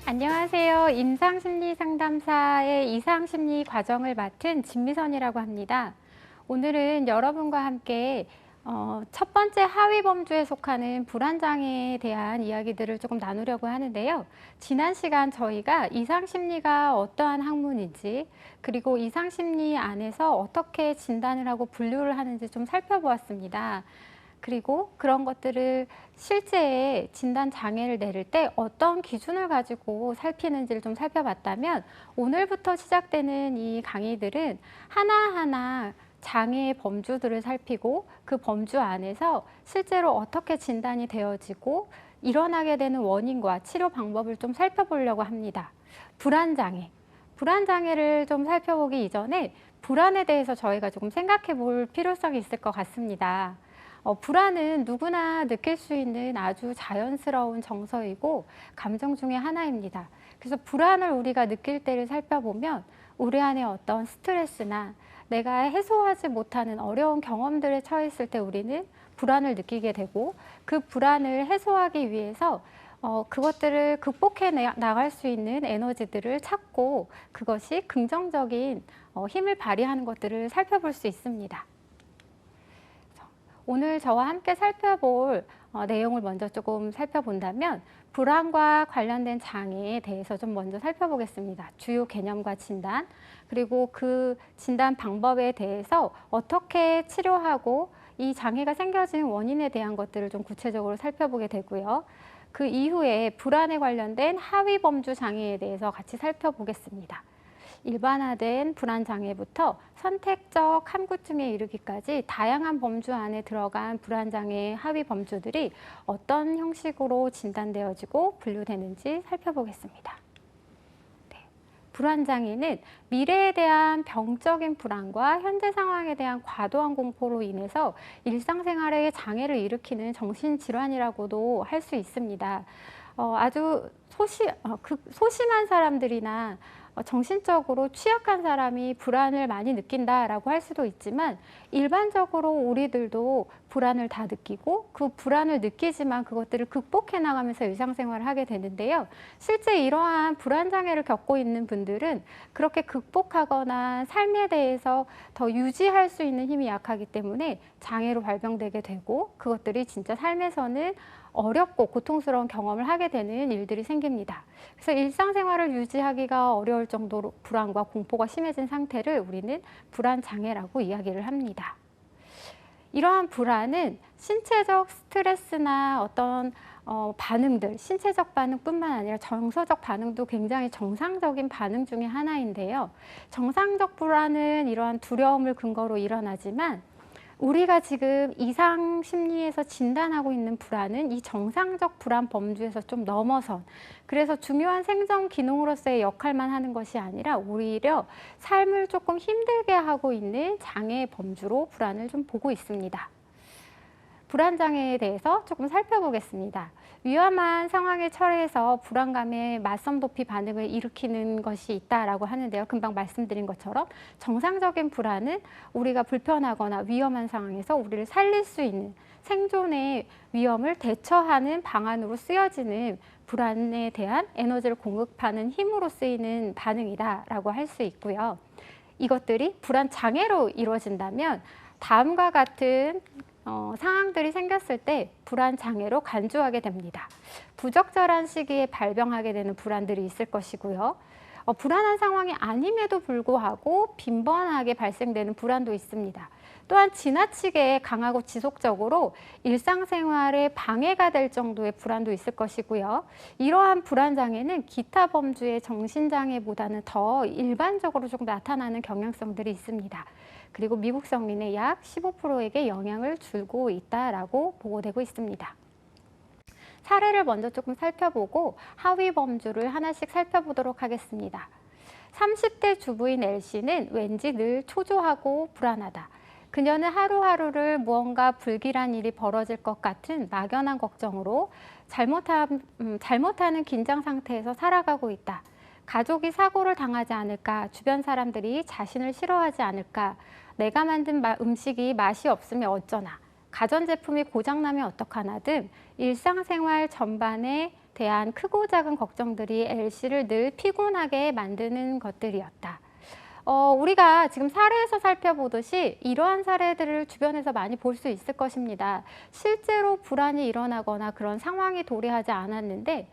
안녕하세요. 임상심리상담사의 이상심리 과정을 맡은 진미선이라고 합니다. 오늘은 여러분과 함께 첫 번째 하위범주에 속하는 불안장애에 대한 이야기들을 조금 나누려고 하는데요. 지난 시간 저희가 이상심리가 어떠한 학문인지, 그리고 이상심리 안에서 어떻게 진단을 하고 분류를 하는지 좀 살펴보았습니다. 그리고 그런 것들을 실제 진단 장애를 내릴 때 어떤 기준을 가지고 살피는지를 좀 살펴봤다면, 오늘부터 시작되는 이 강의들은 하나하나 장애의 범주들을 살피고 그 범주 안에서 실제로 어떻게 진단이 되어지고 일어나게 되는 원인과 치료 방법을 좀 살펴보려고 합니다. 불안장애. 불안장애를 좀 살펴보기 이전에 불안에 대해서 저희가 조금 생각해 볼 필요성이 있을 것 같습니다. 불안은 누구나 느낄 수 있는 아주 자연스러운 정서이고 감정 중에 하나입니다. 그래서 불안을 우리가 느낄 때를 살펴보면 우리 안에 어떤 스트레스나 내가 해소하지 못하는 어려운 경험들에 처했을 때 우리는 불안을 느끼게 되고, 그 불안을 해소하기 위해서 그것들을 극복해 나갈 수 있는 에너지들을 찾고 그것이 긍정적인 힘을 발휘하는 것들을 살펴볼 수 있습니다. 오늘 저와 함께 살펴볼 내용을 먼저 조금 살펴본다면, 불안과 관련된 장애에 대해서 좀 먼저 살펴보겠습니다. 주요 개념과 진단, 그리고 그 진단 방법에 대해서 어떻게 치료하고 이 장애가 생겨진 원인에 대한 것들을 좀 구체적으로 살펴보게 되고요. 그 이후에 불안에 관련된 하위범주 장애에 대해서 같이 살펴보겠습니다. 일반화된 불안장애부터 선택적 함구증에 이르기까지 다양한 범주 안에 들어간 불안장애의 하위 범주들이 어떤 형식으로 진단되어지고 분류되는지 살펴보겠습니다. 불안장애는 미래에 대한 병적인 불안과 현재 상황에 대한 과도한 공포로 인해서 일상생활에 장애를 일으키는 정신질환이라고도 할 수 있습니다. 아주 소심한 사람들이나 정신적으로 취약한 사람이 불안을 많이 느낀다라고 할 수도 있지만, 일반적으로 우리들도 불안을 다 느끼고 그 불안을 느끼지만 그것들을 극복해 나가면서 일상생활을 하게 되는데요. 실제 이러한 불안장애를 겪고 있는 분들은 그렇게 극복하거나 삶에 대해서 더 유지할 수 있는 힘이 약하기 때문에 장애로 발병되게 되고, 그것들이 진짜 삶에서는 어렵고 고통스러운 경험을 하게 되는 일들이 생깁니다. 그래서 일상생활을 유지하기가 어려울 정도로 불안과 공포가 심해진 상태를 우리는 불안장애라고 이야기를 합니다. 이러한 불안은 신체적 스트레스나 어떤 반응들, 신체적 반응뿐만 아니라 정서적 반응도 굉장히 정상적인 반응 중에 하나인데요. 정상적 불안은 이러한 두려움을 근거로 일어나지만, 우리가 지금 이상 심리에서 진단하고 있는 불안은 이 정상적 불안 범주에서 좀 넘어선, 그래서 중요한 생존 기능으로서의 역할만 하는 것이 아니라 오히려 삶을 조금 힘들게 하고 있는 장애의 범주로 불안을 좀 보고 있습니다. 불안장애에 대해서 조금 살펴보겠습니다. 위험한 상황에 처해서 불안감에 맞선 도피 반응을 일으키는 것이 있다라고 하는데요. 금방 말씀드린 것처럼 정상적인 불안은 우리가 불편하거나 위험한 상황에서 우리를 살릴 수 있는 생존의 위험을 대처하는 방안으로 쓰여지는 불안에 대한 에너지를 공급하는 힘으로 쓰이는 반응이다라고 할 수 있고요. 이것들이 불안 장애로 이루어진다면 다음과 같은 상황들이 생겼을 때 불안 장애로 간주하게 됩니다. 부적절한 시기에 발병하게 되는 불안들이 있을 것이고요. 불안한 상황이 아님에도 불구하고 빈번하게 발생되는 불안도 있습니다. 또한 지나치게 강하고 지속적으로 일상생활에 방해가 될 정도의 불안도 있을 것이고요. 이러한 불안 장애는 기타 범주의 정신장애보다는 더 일반적으로 조금 나타나는 경향성들이 있습니다. 그리고 미국 성민의 약 15%에게 영향을 주고 있다라고 보고되고 있습니다. 사례를 먼저 조금 살펴보고 하위 범주를 하나씩 살펴보도록 하겠습니다. 30대 주부인 L씨는 왠지 늘 초조하고 불안하다. 그녀는 하루하루를 무언가 불길한 일이 벌어질 것 같은 막연한 걱정으로 잘못하는 긴장 상태에서 살아가고 있다. 가족이 사고를 당하지 않을까, 주변 사람들이 자신을 싫어하지 않을까, 내가 만든 음식이 맛이 없으면 어쩌나, 가전제품이 고장나면 어떡하나 등 일상생활 전반에 대한 크고 작은 걱정들이 L씨를 늘 피곤하게 만드는 것들이었다. 우리가 지금 사례에서 살펴보듯이 이러한 사례들을 주변에서 많이 볼 수 있을 것입니다. 실제로 불안이 일어나거나 그런 상황이 도래하지 않았는데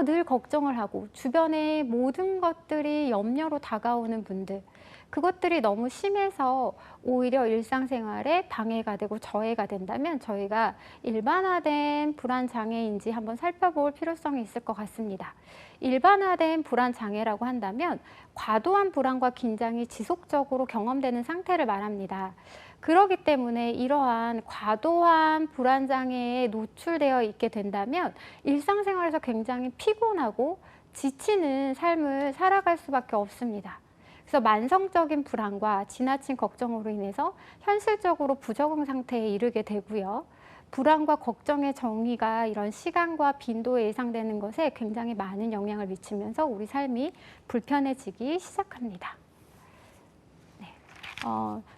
늘 걱정을 하고 주변의 모든 것들이 염려로 다가오는 분들, 그것들이 너무 심해서 오히려 일상생활에 방해가 되고 저해가 된다면 저희가 일반화된 불안장애인지 한번 살펴볼 필요성이 있을 것 같습니다. 일반화된 불안장애라고 한다면 과도한 불안과 긴장이 지속적으로 경험되는 상태를 말합니다. 그렇기 때문에 이러한 과도한 불안장애에 노출되어 있게 된다면 일상생활에서 굉장히 피곤하고 지치는 삶을 살아갈 수밖에 없습니다. 그래서 만성적인 불안과 지나친 걱정으로 인해서 현실적으로 부적응 상태에 이르게 되고요. 불안과 걱정의 정의가 이런 시간과 빈도에 예상되는 것에 굉장히 많은 영향을 미치면서 우리 삶이 불편해지기 시작합니다.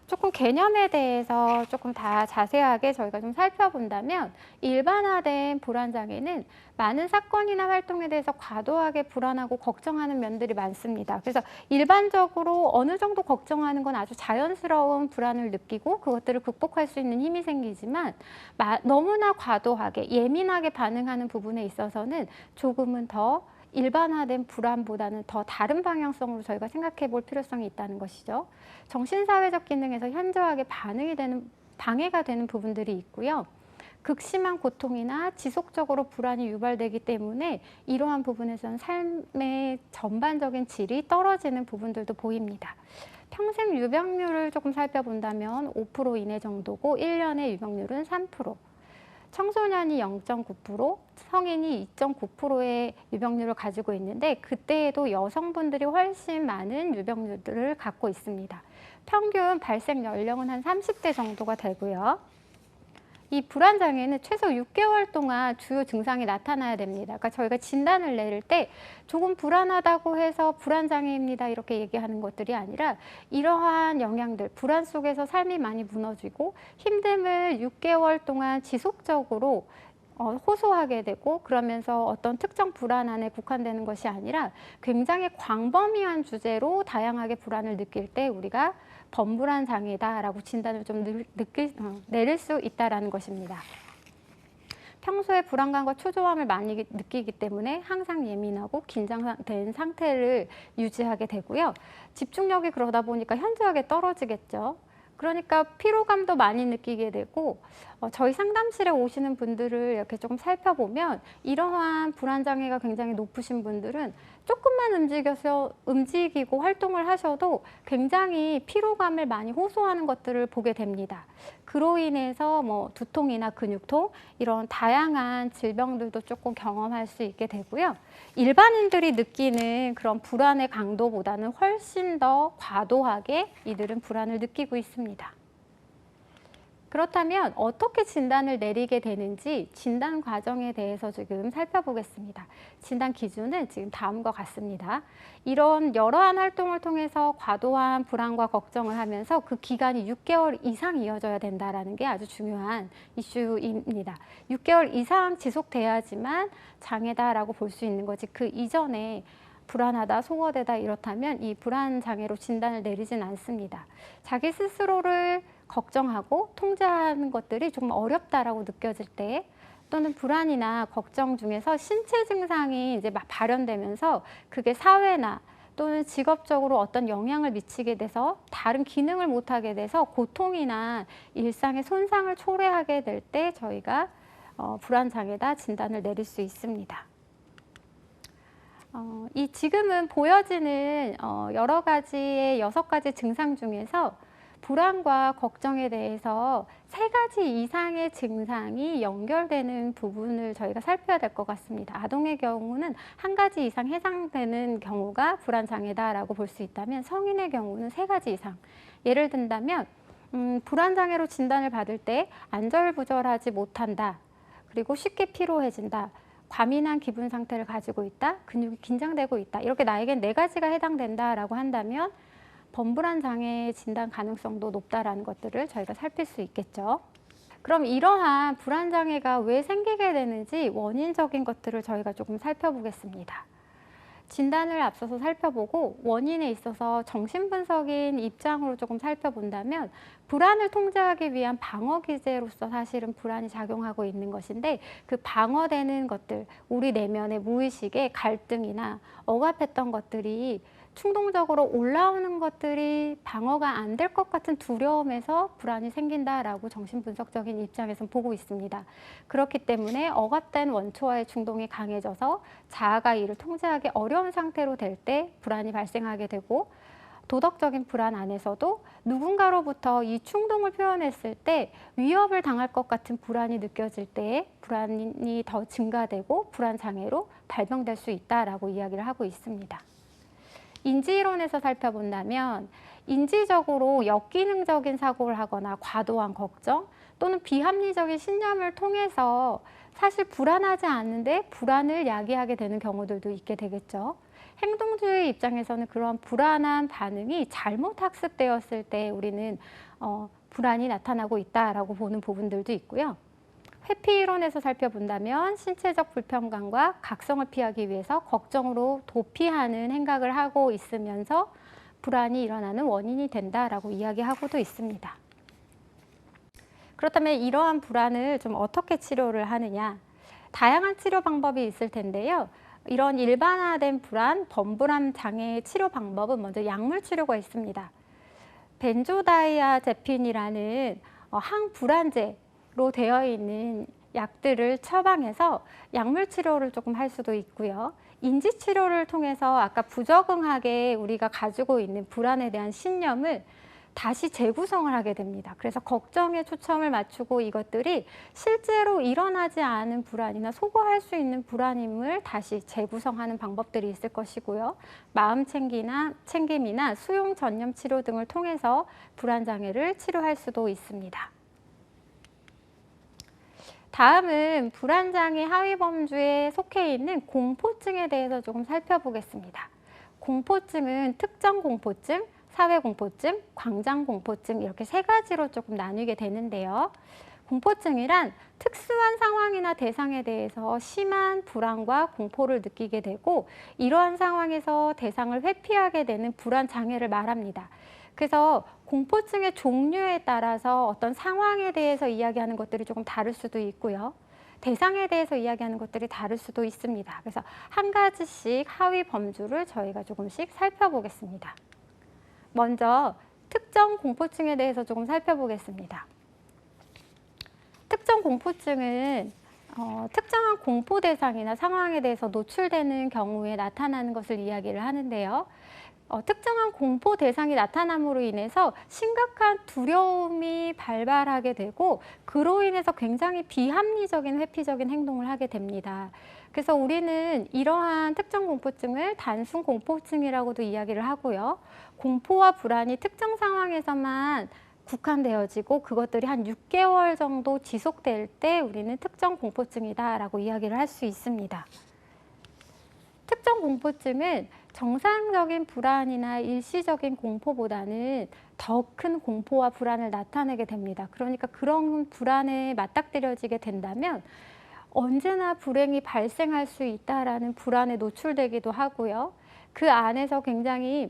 조금 개념에 대해서 조금 다 자세하게 저희가 좀 살펴본다면 일반화된 불안장애는 많은 사건이나 활동에 대해서 과도하게 불안하고 걱정하는 면들이 많습니다. 그래서 일반적으로 어느 정도 걱정하는 건 아주 자연스러운 불안을 느끼고 그것들을 극복할 수 있는 힘이 생기지만 너무나 과도하게 예민하게 반응하는 부분에 있어서는 조금은 더 일반화된 불안보다는 더 다른 방향성으로 저희가 생각해 볼 필요성이 있다는 것이죠. 정신사회적 기능에서 현저하게 방해가 되는 부분들이 있고요. 극심한 고통이나 지속적으로 불안이 유발되기 때문에 이러한 부분에서는 삶의 전반적인 질이 떨어지는 부분들도 보입니다. 평생 유병률을 조금 살펴본다면 5% 이내 정도고 1년의 유병률은 3%. 청소년이 0.9%, 성인이 2.9%의 유병률을 가지고 있는데 그때에도 여성분들이 훨씬 많은 유병률을 갖고 있습니다. 평균 발생 연령은 한 30대 정도가 되고요. 이 불안장애는 최소 6개월 동안 주요 증상이 나타나야 됩니다. 그러니까 저희가 진단을 내릴 때 조금 불안하다고 해서 불안장애입니다 이렇게 얘기하는 것들이 아니라 이러한 영향들, 불안 속에서 삶이 많이 무너지고 힘듦을 6개월 동안 지속적으로 호소하게 되고 그러면서 어떤 특정 불안 안에 국한되는 것이 아니라 굉장히 광범위한 주제로 다양하게 불안을 느낄 때 우리가 범불안 장애다라고 진단을 좀 내릴 수 있다라는 것입니다. 평소에 불안감과 초조함을 많이 느끼기 때문에 항상 예민하고 긴장된 상태를 유지하게 되고요. 집중력이 그러다 보니까 현저하게 떨어지겠죠. 그러니까 피로감도 많이 느끼게 되고 저희 상담실에 오시는 분들을 이렇게 조금 살펴보면 이러한 불안장애가 굉장히 높으신 분들은 조금만 움직이고 활동을 하셔도 굉장히 피로감을 많이 호소하는 것들을 보게 됩니다. 그로 인해서 두통이나 근육통 이런 다양한 질병들도 조금 경험할 수 있게 되고요. 일반인들이 느끼는 그런 불안의 강도보다는 훨씬 더 과도하게 이들은 불안을 느끼고 있습니다. 그렇다면 어떻게 진단을 내리게 되는지 진단 과정에 대해서 지금 살펴보겠습니다. 진단 기준은 지금 다음과 같습니다. 이런 여러한 활동을 통해서 과도한 불안과 걱정을 하면서 그 기간이 6개월 이상 이어져야 된다는 게 아주 중요한 이슈입니다. 6개월 이상 지속돼야지만 장애다라고 볼 수 있는 거지 그 이전에 불안하다, 소거되다 이렇다면 이 불안 장애로 진단을 내리진 않습니다. 자기 스스로를 걱정하고 통제하는 것들이 조금 어렵다라고 느껴질 때 또는 불안이나 걱정 중에서 신체 증상이 이제 막 발현되면서 그게 사회나 또는 직업적으로 어떤 영향을 미치게 돼서 다른 기능을 못하게 돼서 고통이나 일상의 손상을 초래하게 될 때 저희가 불안장애다 진단을 내릴 수 있습니다. 이 지금은 보여지는 여러 가지의 6가지 증상 중에서 불안과 걱정에 대해서 3가지 이상의 증상이 연결되는 부분을 저희가 살펴야 될 것 같습니다. 아동의 경우는 1가지 이상 해당되는 경우가 불안장애다라고 볼 수 있다면 성인의 경우는 3가지 이상. 예를 든다면 불안장애로 진단을 받을 때 안절부절하지 못한다. 그리고 쉽게 피로해진다. 과민한 기분 상태를 가지고 있다. 근육이 긴장되고 있다. 이렇게 나에겐 4가지가 해당된다라고 한다면 범불안 장애 진단 가능성도 높다라는 것들을 저희가 살필 수 있겠죠. 그럼 이러한 불안장애가 왜 생기게 되는지 원인적인 것들을 저희가 조금 살펴보겠습니다. 진단을 앞서서 살펴보고 원인에 있어서 정신분석인 입장으로 조금 살펴본다면 불안을 통제하기 위한 방어 기제로서 사실은 불안이 작용하고 있는 것인데 그 방어되는 것들, 우리 내면의 무의식의 갈등이나 억압했던 것들이 충동적으로 올라오는 것들이 방어가 안 될 것 같은 두려움에서 불안이 생긴다라고 정신분석적인 입장에서 보고 있습니다. 그렇기 때문에 억압된 원초와의 충동이 강해져서 자아가 이를 통제하기 어려운 상태로 될 때 불안이 발생하게 되고 도덕적인 불안 안에서도 누군가로부터 이 충동을 표현했을 때 위협을 당할 것 같은 불안이 느껴질 때 불안이 더 증가되고 불안 장애로 발병될 수 있다라고 이야기를 하고 있습니다. 인지이론에서 살펴본다면 인지적으로 역기능적인 사고를 하거나 과도한 걱정 또는 비합리적인 신념을 통해서 사실 불안하지 않은데 불안을 야기하게 되는 경우들도 있게 되겠죠. 행동주의 입장에서는 그런 불안한 반응이 잘못 학습되었을 때 우리는 불안이 나타나고 있다라고 보는 부분들도 있고요. 회피이론에서 살펴본다면 신체적 불편감과 각성을 피하기 위해서 걱정으로 도피하는 행각을 하고 있으면서 불안이 일어나는 원인이 된다라고 이야기하고도 있습니다. 그렇다면 이러한 불안을 좀 어떻게 치료를 하느냐? 다양한 치료 방법이 있을 텐데요. 이런 일반화된 불안, 범불안 장애의 치료 방법은 먼저 약물 치료가 있습니다. 벤조다이아제핀이라는 항불안제로 되어 있는 약들을 처방해서 약물 치료를 조금 할 수도 있고요. 인지 치료를 통해서 아까 부적응하게 우리가 가지고 있는 불안에 대한 신념을 다시 재구성을 하게 됩니다. 그래서 걱정에 초점을 맞추고 이것들이 실제로 일어나지 않은 불안이나 소거할 수 있는 불안임을 다시 재구성하는 방법들이 있을 것이고요. 마음 챙김이나 수용 전념 치료 등을 통해서 불안 장애를 치료할 수도 있습니다. 다음은 불안장애 하위범주에 속해 있는 공포증에 대해서 조금 살펴보겠습니다. 공포증은 특정 공포증, 사회공포증, 광장공포증 이렇게 세 가지로 조금 나뉘게 되는데요. 공포증이란 특수한 상황이나 대상에 대해서 심한 불안과 공포를 느끼게 되고 이러한 상황에서 대상을 회피하게 되는 불안 장애를 말합니다. 그래서 공포증의 종류에 따라서 어떤 상황에 대해서 이야기하는 것들이 조금 다를 수도 있고요. 대상에 대해서 이야기하는 것들이 다를 수도 있습니다. 그래서 한 가지씩 하위 범주를 저희가 조금씩 살펴보겠습니다. 먼저 특정 공포증에 대해서 조금 살펴보겠습니다. 특정 공포증은 특정한 공포 대상이나 상황에 대해서 노출되는 경우에 나타나는 것을 이야기를 하는데요. 특정한 공포 대상이 나타남으로 인해서 심각한 두려움이 발발하게 되고 그로 인해서 굉장히 비합리적인 회피적인 행동을 하게 됩니다. 그래서 우리는 이러한 특정 공포증을 단순 공포증이라고도 이야기를 하고요. 공포와 불안이 특정 상황에서만 국한되어지고 그것들이 한 6개월 정도 지속될 때 우리는 특정 공포증이다라고 이야기를 할 수 있습니다. 특정 공포증은 정상적인 불안이나 일시적인 공포보다는 더 큰 공포와 불안을 나타내게 됩니다. 그러니까 그런 불안에 맞닥뜨려지게 된다면 언제나 불행이 발생할 수 있다라는 불안에 노출되기도 하고요. 그 안에서 굉장히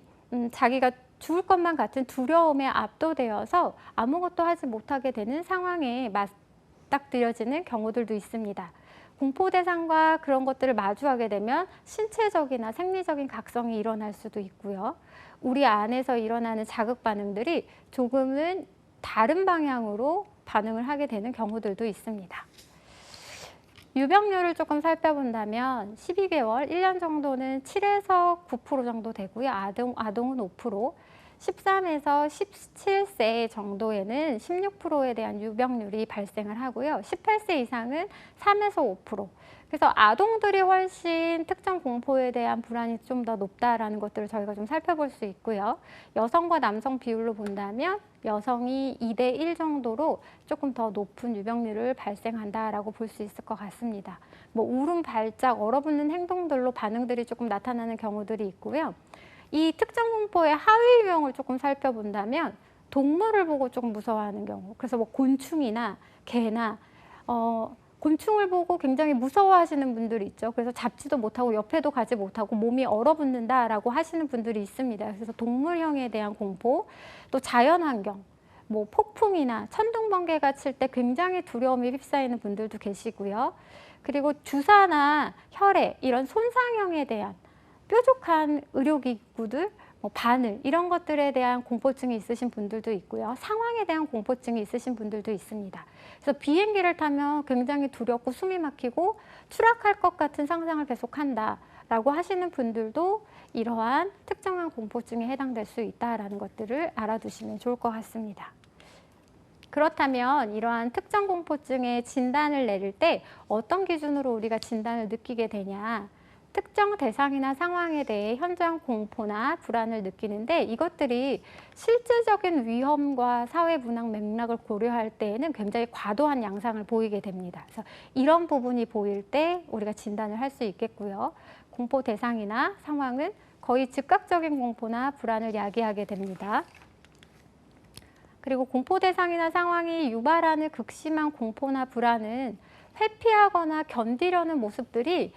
자기가 죽을 것만 같은 두려움에 압도되어서 아무것도 하지 못하게 되는 상황에 맞닥뜨려지는 경우들도 있습니다. 공포 대상과 그런 것들을 마주하게 되면 신체적이나 생리적인 각성이 일어날 수도 있고요. 우리 안에서 일어나는 자극 반응들이 조금은 다른 방향으로 반응을 하게 되는 경우들도 있습니다. 유병률을 조금 살펴본다면 12개월, 1년 정도는 7에서 9% 정도 되고요. 아동은 5%, 13에서 17세 정도에는 16%에 대한 유병률이 발생을 하고요. 18세 이상은 3에서 5%. 그래서 아동들이 훨씬 특정 공포에 대한 불안이 좀 더 높다라는 것들을 저희가 좀 살펴볼 수 있고요. 여성과 남성 비율로 본다면 여성이 2대1 정도로 조금 더 높은 유병률을 발생한다라고 볼 수 있을 것 같습니다. 울음, 발작, 얼어붙는 행동들로 반응들이 조금 나타나는 경우들이 있고요. 이 특정 공포의 하위 유형을 조금 살펴본다면 동물을 보고 조금 무서워하는 경우. 그래서 뭐 곤충이나 개나 곤충을 보고 굉장히 무서워하시는 분들이 있죠. 그래서 잡지도 못하고 옆에도 가지 못하고 몸이 얼어붙는다라고 하시는 분들이 있습니다. 그래서 동물형에 대한 공포, 또 자연환경, 뭐 폭풍이나 천둥, 번개가 칠 때 굉장히 두려움이 휩싸이는 분들도 계시고요. 그리고 주사나 혈액, 이런 손상형에 대한 뾰족한 의료기구들, 뭐 바늘, 이런 것들에 대한 공포증이 있으신 분들도 있고요. 상황에 대한 공포증이 있으신 분들도 있습니다. 그래서 비행기를 타면 굉장히 두렵고 숨이 막히고 추락할 것 같은 상상을 계속한다라고 하시는 분들도 이러한 특정한 공포증에 해당될 수 있다는 것들을 알아두시면 좋을 것 같습니다. 그렇다면 이러한 특정 공포증의 진단을 내릴 때 어떤 기준으로 우리가 진단을 느끼게 되냐? 특정 대상이나 상황에 대해 현저한 공포나 불안을 느끼는데, 이것들이 실질적인 위험과 사회 문화 맥락을 고려할 때에는 굉장히 과도한 양상을 보이게 됩니다. 그래서 이런 부분이 보일 때 우리가 진단을 할 수 있겠고요. 공포 대상이나 상황은 거의 즉각적인 공포나 불안을 야기하게 됩니다. 그리고 공포 대상이나 상황이 유발하는 극심한 공포나 불안은 회피하거나 견디려는 모습들이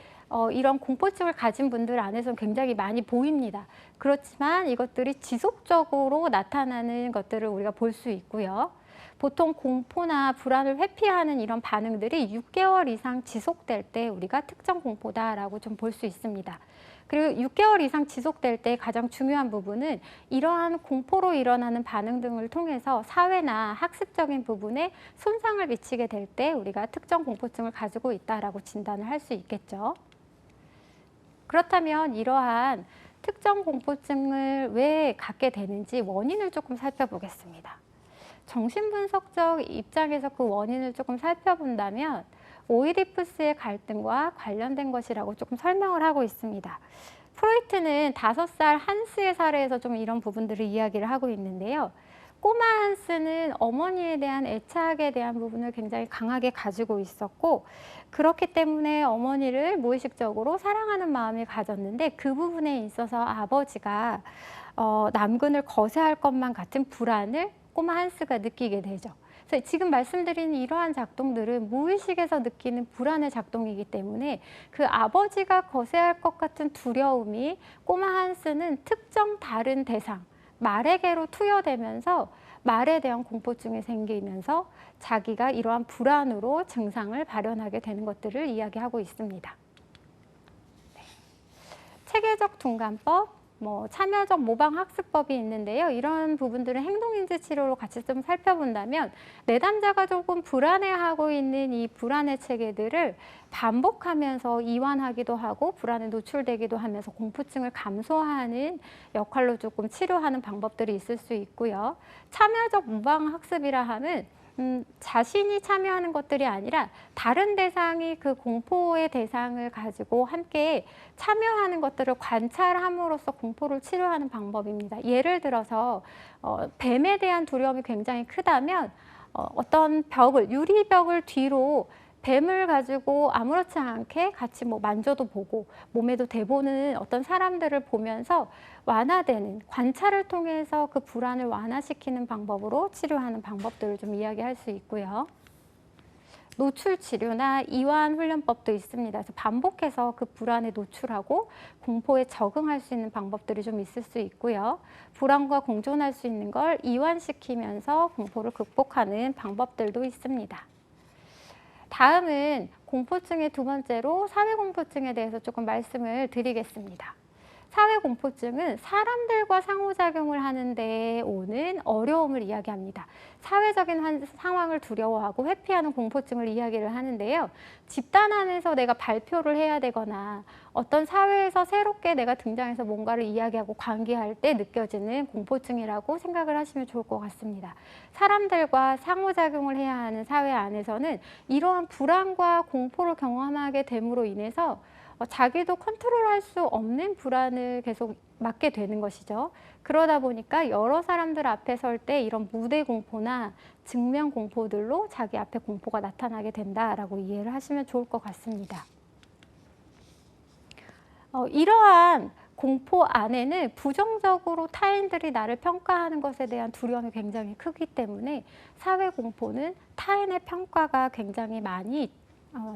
이런 공포증을 가진 분들 안에서 굉장히 많이 보입니다. 그렇지만 이것들이 지속적으로 나타나는 것들을 우리가 볼 수 있고요. 보통 공포나 불안을 회피하는 이런 반응들이 6개월 이상 지속될 때 우리가 특정 공포다라고 좀 볼 수 있습니다. 그리고 6개월 이상 지속될 때 가장 중요한 부분은 이러한 공포로 일어나는 반응 등을 통해서 사회나 학습적인 부분에 손상을 미치게 될 때 우리가 특정 공포증을 가지고 있다라고 진단을 할 수 있겠죠. 그렇다면 이러한 특정 공포증을 왜 갖게 되는지 원인을 조금 살펴보겠습니다. 정신분석적 입장에서 그 원인을 조금 살펴본다면 오이디푸스의 갈등과 관련된 것이라고 조금 설명을 하고 있습니다. 프로이트는 5살 한스의 사례에서 좀 이런 부분들을 이야기를 하고 있는데요. 꼬마 한스는 어머니에 대한 애착에 대한 부분을 굉장히 강하게 가지고 있었고, 그렇기 때문에 어머니를 무의식적으로 사랑하는 마음을 가졌는데, 그 부분에 있어서 아버지가 남근을 거세할 것만 같은 불안을 꼬마 한스가 느끼게 되죠. 그래서 지금 말씀드린 이러한 작동들은 무의식에서 느끼는 불안의 작동이기 때문에 그 아버지가 거세할 것 같은 두려움이 꼬마 한스는 특정 다른 대상, 말에게로 투여되면서 말에 대한 공포증이 생기면서 자기가 이러한 불안으로 증상을 발현하게 되는 것들을 이야기하고 있습니다. 네. 체계적 둔감법, 참여적 모방학습법이 있는데요. 이런 부분들은 행동인지 치료로 같이 좀 살펴본다면 내담자가 조금 불안해하고 있는 이 불안의 체계들을 반복하면서 이완하기도 하고 불안에 노출되기도 하면서 공포증을 감소하는 역할로 조금 치료하는 방법들이 있을 수 있고요. 참여적 모방학습이라 하면 자신이 참여하는 것들이 아니라 다른 대상이 그 공포의 대상을 가지고 함께 참여하는 것들을 관찰함으로써 공포를 치료하는 방법입니다. 예를 들어서 뱀에 대한 두려움이 굉장히 크다면 어떤 벽을, 유리벽을 뒤로 뱀을 가지고 아무렇지 않게 같이 만져도 보고 몸에도 대보는 어떤 사람들을 보면서 완화되는, 관찰을 통해서 그 불안을 완화시키는 방법으로 치료하는 방법들을 좀 이야기할 수 있고요. 노출 치료나 이완 훈련법도 있습니다. 그래서 반복해서 그 불안에 노출하고 공포에 적응할 수 있는 방법들이 좀 있을 수 있고요. 불안과 공존할 수 있는 걸 이완시키면서 공포를 극복하는 방법들도 있습니다. 다음은 공포증의 두 번째로 사회공포증에 대해서 조금 말씀을 드리겠습니다. 사회공포증은 사람들과 상호작용을 하는 데 오는 어려움을 이야기합니다. 사회적인 상황을 두려워하고 회피하는 공포증을 이야기를 하는데요. 집단 안에서 내가 발표를 해야 되거나 어떤 사회에서 새롭게 내가 등장해서 뭔가를 이야기하고 관계할 때 느껴지는 공포증이라고 생각을 하시면 좋을 것 같습니다. 사람들과 상호작용을 해야 하는 사회 안에서는 이러한 불안과 공포를 경험하게 됨으로 인해서 자기도 컨트롤할 수 없는 불안을 계속 맞게 되는 것이죠. 그러다 보니까 여러 사람들 앞에 설 때 이런 무대 공포나 직면 공포들로 자기 앞에 공포가 나타나게 된다라고 이해를 하시면 좋을 것 같습니다. 이러한 공포 안에는 부정적으로 타인들이 나를 평가하는 것에 대한 두려움이 굉장히 크기 때문에 사회 공포는 타인의 평가가 굉장히 많이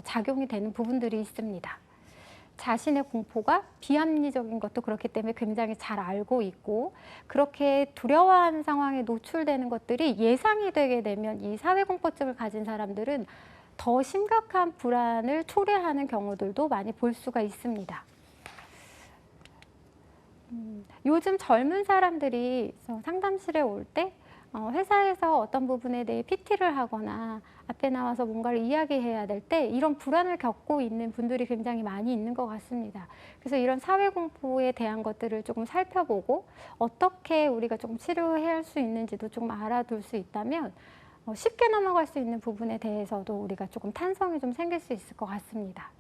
작용이 되는 부분들이 있습니다. 자신의 공포가 비합리적인 것도 그렇기 때문에 굉장히 잘 알고 있고, 그렇게 두려워하는 상황에 노출되는 것들이 예상이 되게 되면 이 사회공포증을 가진 사람들은 더 심각한 불안을 초래하는 경우들도 많이 볼 수가 있습니다. 요즘 젊은 사람들이 상담실에 올 때 회사에서 어떤 부분에 대해 PT를 하거나 앞에 나와서 뭔가를 이야기해야 될 때 이런 불안을 겪고 있는 분들이 굉장히 많이 있는 것 같습니다. 그래서 이런 사회공포에 대한 것들을 조금 살펴보고 어떻게 우리가 조금 치료할 수 있는지도 조금 알아둘 수 있다면 쉽게 넘어갈 수 있는 부분에 대해서도 우리가 조금 탄성이 좀 생길 수 있을 것 같습니다.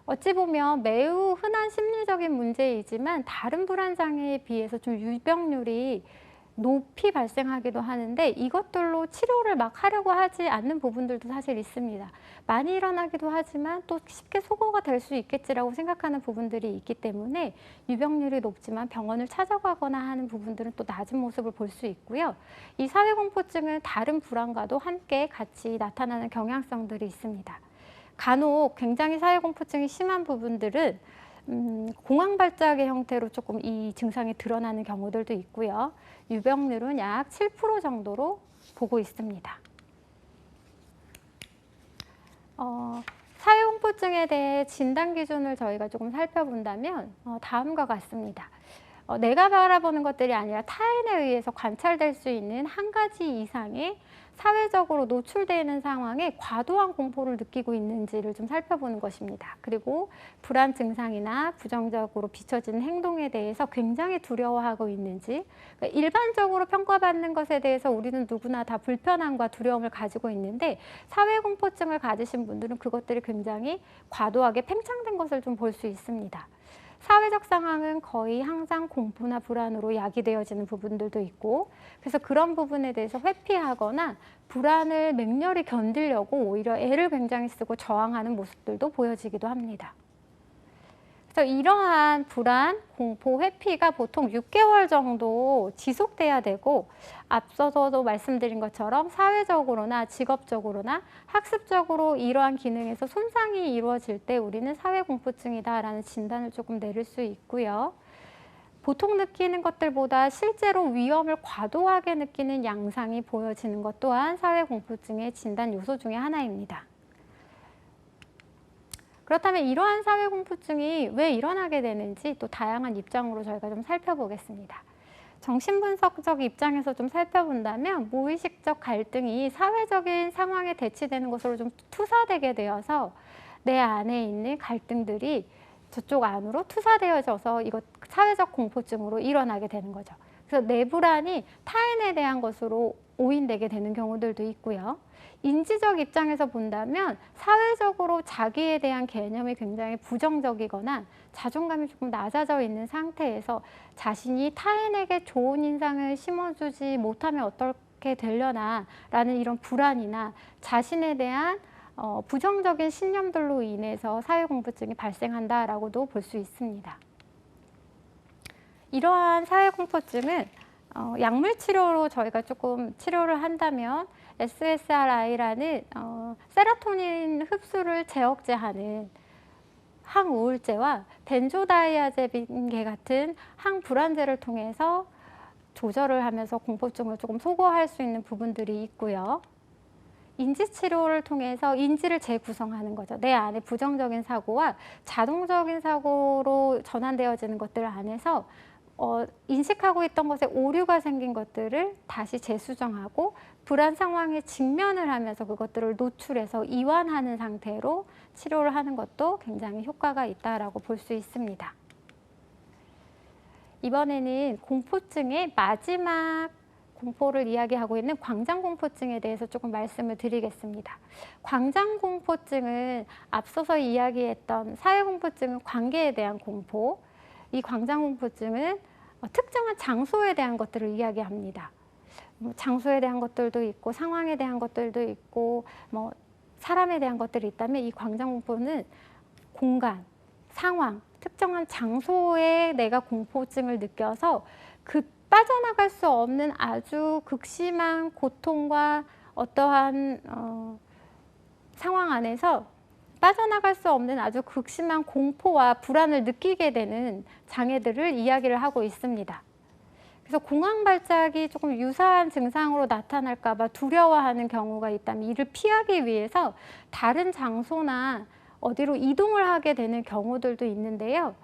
어찌 보면 매우 흔한 심리적인 문제이지만 다른 불안 장애에 비해서 좀 유병률이 높이 발생하기도 하는데, 이것들로 치료를 막 하려고 하지 않는 부분들도 사실 있습니다. 많이 일어나기도 하지만 또 쉽게 소거가 될 수 있겠지라고 생각하는 부분들이 있기 때문에 유병률이 높지만 병원을 찾아가거나 하는 부분들은 또 낮은 모습을 볼 수 있고요. 이 사회공포증은 다른 불안과도 함께 같이 나타나는 경향성들이 있습니다. 간혹 굉장히 사회공포증이 심한 부분들은 공황발작의 형태로 조금 이 증상이 드러나는 경우들도 있고요. 유병률은 약 7% 정도로 보고 있습니다. 사회공포증에 대해 진단 기준을 저희가 조금 살펴본다면 다음과 같습니다. 내가 바라보는 것들이 아니라 타인에 의해서 관찰될 수 있는 한 가지 이상의 사회적으로 노출되는 상황에 과도한 공포를 느끼고 있는지를 좀 살펴보는 것입니다. 그리고 불안 증상이나 부정적으로 비춰지는 행동에 대해서 굉장히 두려워하고 있는지, 그러니까 일반적으로 평가받는 것에 대해서 우리는 누구나 다 불편함과 두려움을 가지고 있는데 사회공포증을 가지신 분들은 그것들이 굉장히 과도하게 팽창된 것을 좀 볼 수 있습니다. 사회적 상황은 거의 항상 공포나 불안으로 야기되어지는 부분들도 있고, 그래서 그런 부분에 대해서 회피하거나 불안을 맹렬히 견디려고 오히려 애를 굉장히 쓰고 저항하는 모습들도 보여지기도 합니다. 그래서 이러한 불안, 공포, 회피가 보통 6개월 정도 지속돼야 되고, 앞서서도 말씀드린 것처럼 사회적으로나 직업적으로나 학습적으로 이러한 기능에서 손상이 이루어질 때 우리는 사회공포증이다라는 진단을 조금 내릴 수 있고요. 보통 느끼는 것들보다 실제로 위험을 과도하게 느끼는 양상이 보여지는 것 또한 사회공포증의 진단 요소 중에 하나입니다. 그렇다면 이러한 사회공포증이 왜 일어나게 되는지 또 다양한 입장으로 저희가 좀 살펴보겠습니다. 정신분석적 입장에서 좀 살펴본다면 무의식적 갈등이 사회적인 상황에 대치되는 것으로 좀 투사되게 되어서 내 안에 있는 갈등들이 저쪽 안으로 투사되어져서 이것 사회적 공포증으로 일어나게 되는 거죠. 그래서 내 불안이 타인에 대한 것으로 오인되게 되는 경우들도 있고요. 인지적 입장에서 본다면 사회적으로 자기에 대한 개념이 굉장히 부정적이거나 자존감이 조금 낮아져 있는 상태에서 자신이 타인에게 좋은 인상을 심어주지 못하면 어떻게 되려나 라는 이런 불안이나 자신에 대한 부정적인 신념들로 인해서 사회공포증이 발생한다라고도 볼 수 있습니다. 이러한 사회공포증은 약물 치료로 저희가 조금 치료를 한다면 SSRI라는 세로토닌 흡수를 제어제하는 항우울제와 벤조다이아제핀계 같은 항불안제를 통해서 조절을 하면서 공포증을 조금 소거할 수 있는 부분들이 있고요. 인지치료를 통해서 인지를 재구성하는 거죠. 내 안에 부정적인 사고와 자동적인 사고로 전환되어지는 것들 안에서 인식하고 있던 것에 오류가 생긴 것들을 다시 재수정하고 불안 상황에 직면을 하면서 그것들을 노출해서 이완하는 상태로 치료를 하는 것도 굉장히 효과가 있다라고 볼 수 있습니다. 이번에는 공포증의 마지막 공포를 이야기하고 있는 광장공포증에 대해서 조금 말씀을 드리겠습니다. 광장공포증은 앞서서 이야기했던 사회공포증은 관계에 대한 공포, 이 광장공포증은 특정한 장소에 대한 것들을 이야기합니다. 장소에 대한 것들도 있고 상황에 대한 것들도 있고 사람에 대한 것들이 있다면 이 광장공포는 공간, 상황, 특정한 장소에 내가 공포증을 느껴서 그 빠져나갈 수 없는 아주 극심한 고통과 어떠한 상황 안에서 빠져나갈 수 없는 아주 극심한 공포와 불안을 느끼게 되는 장애들을 이야기를 하고 있습니다. 그래서 공황 발작이 조금 유사한 증상으로 나타날까 봐 두려워하는 경우가 있다면 이를 피하기 위해서 다른 장소나 어디로 이동을 하게 되는 경우들도 있는데요.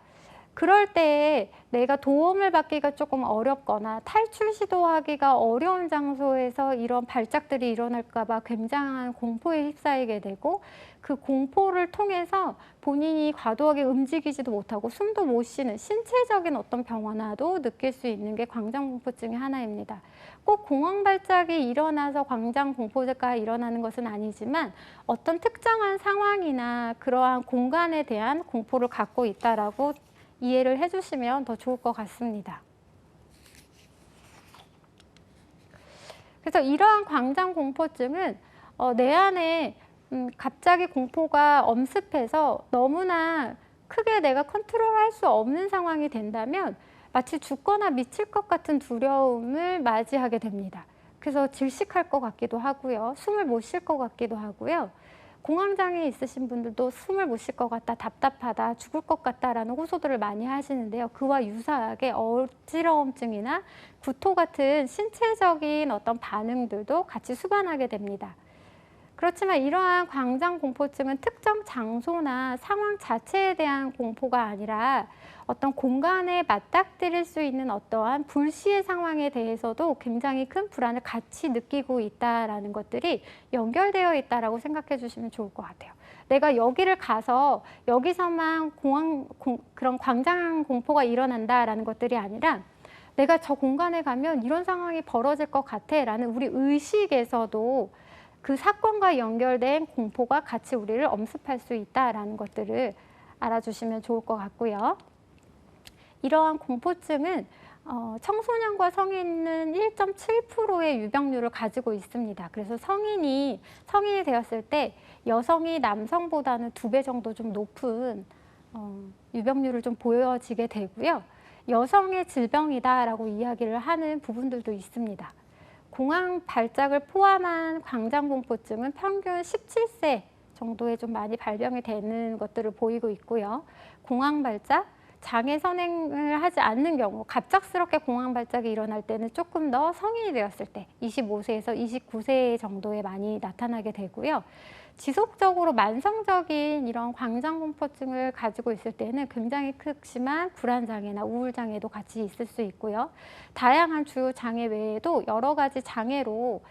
그럴 때에 내가 도움을 받기가 조금 어렵거나 탈출 시도하기가 어려운 장소에서 이런 발작들이 일어날까 봐 굉장한 공포에 휩싸이게 되고 그 공포를 통해서 본인이 과도하게 움직이지도 못하고 숨도 못 쉬는 신체적인 어떤 변화도 느낄 수 있는 게 광장공포증의 하나입니다. 꼭 공황 발작이 일어나서 광장공포가 일어나는 것은 아니지만 어떤 특정한 상황이나 그러한 공간에 대한 공포를 갖고 있다라고 이해를 해주시면 더 좋을 것 같습니다. 그래서 이러한 광장공포증은 내 안에 갑자기 공포가 엄습해서 너무나 크게 내가 컨트롤할 수 없는 상황이 된다면 마치 죽거나 미칠 것 같은 두려움을 맞이하게 됩니다. 그래서 질식할 것 같기도 하고요. 숨을 못 쉴 것 같기도 하고요. 공황장애 있으신 분들도 숨을 못 쉴 것 같다, 답답하다, 죽을 것 같다라는 호소들을 많이 하시는데요. 그와 유사하게 어지러움증이나 구토 같은 신체적인 어떤 반응들도 같이 수반하게 됩니다. 그렇지만 이러한 광장공포증은 특정 장소나 상황 자체에 대한 공포가 아니라 어떤 공간에 맞닥뜨릴 수 있는 어떠한 불시의 상황에 대해서도 굉장히 큰 불안을 같이 느끼고 있다는 것들이 연결되어 있다고 생각해 주시면 좋을 것 같아요. 내가 여기를 가서 여기서만 그런 광장공포가 일어난다라는 것들이 아니라 내가 저 공간에 가면 이런 상황이 벌어질 것 같아 라는 우리 의식에서도 그 사건과 연결된 공포가 같이 우리를 엄습할 수 있다는 것들을 알아주시면 좋을 것 같고요. 이러한 공포증은 청소년과 성인은 1.7%의 유병률을 가지고 있습니다. 그래서 성인이 되었을 때 여성이 남성보다는 2배 정도 좀 높은 유병률을 좀 보여지게 되고요. 여성의 질병이다라고 이야기를 하는 부분들도 있습니다. 공황 발작을 포함한 광장공포증은 평균 17세 정도에 좀 많이 발병이 되는 것들을 보이고 있고요. 공황 발작, 장애 선행을 하지 않는 경우 갑작스럽게 공황 발작이 일어날 때는 조금 더 성인이 되었을 때 25세에서 29세 정도에 많이 나타나게 되고요. 지속적으로 만성적인 이런 광장공포증을 가지고 있을 때는 굉장히 극심한 불안장애나 우울장애도 같이 있을 수 있고요. 다양한 주요 장애 외에도 여러 가지 장애로